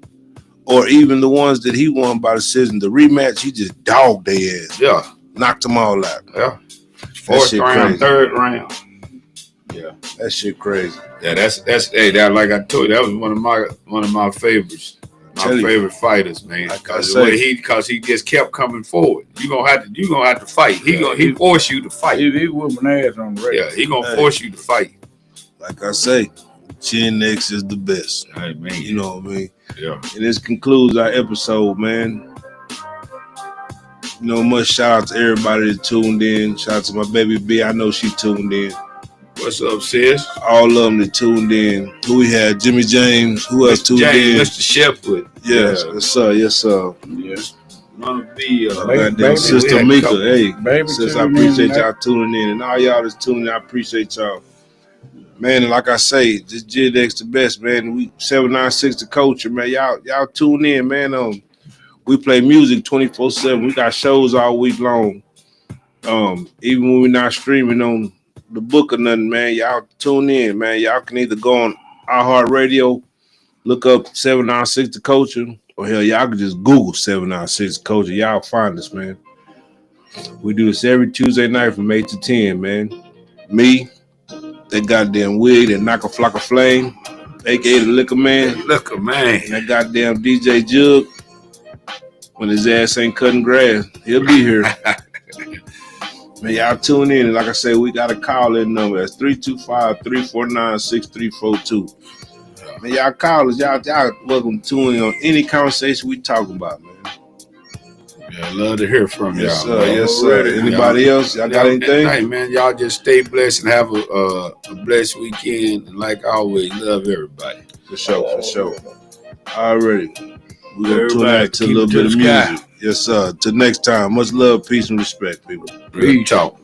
or even the ones that he won by decision, the rematch, he just dogged their ass.
Yeah.
Knocked them all out.
Yeah. 4th round, 3rd round. Yeah.
That shit crazy.
Yeah, that's that like I told you, that was one of my favorites. My favorite fighters, man. Because he just kept coming forward. You gonna have to fight. He force you to fight.
He whooping ass on the race.
Yeah, he gonna force you to fight.
Like I say, Gen X is the best.
I mean,
you know what I mean?
Yeah.
And this concludes our episode, man. Much shout out to everybody that tuned in. Shout out to my baby B. I know she tuned in.
What's up, sis?
All of them that tuned in. Who we had? Jimmy James. Who else tuned in?
Mr. Shepwood.
Yes, sir. Yes, sir.
Yes. None of the
goddamn Sister Mika. Hey, sis, I appreciate y'all tuning in. And all y'all that's tuning in, I appreciate y'all. Man, and like I say, this Gen X the best, man. We 796 the culture, man. Y'all tune in, man. We play music 24/7. We got shows all week long. Even when we're not streaming on the book or nothing, man, y'all tune in, man. Y'all can either go on iHeartRadio, look up 796 the culture, or hell, y'all can just Google 796 the culture. Y'all find us, man. We do this every Tuesday night from 8 to 10, man. Me, that goddamn wig, that knock a flock of flame, aka the Liquor Man.
Liquor Man.
That goddamn DJ Jug. When his ass ain't cutting grass, he'll be here. Man, y'all tune in. And like I said, we got a call-in number. That's 325-349-6342. Man, y'all call us. Y'all welcome to tune in on any conversation we talking about, man.
Yeah, love to hear from y'all.
Yes, sir. Yes, sir. Anybody else? Y'all got anything?
Hey, man, y'all just stay blessed and have a blessed weekend. And like always, love everybody.
For sure. Already. We're going to tune out to a little bit of
sky.
music. Yes, sir. Till next time. Much love, peace, and respect, people.
Real talk.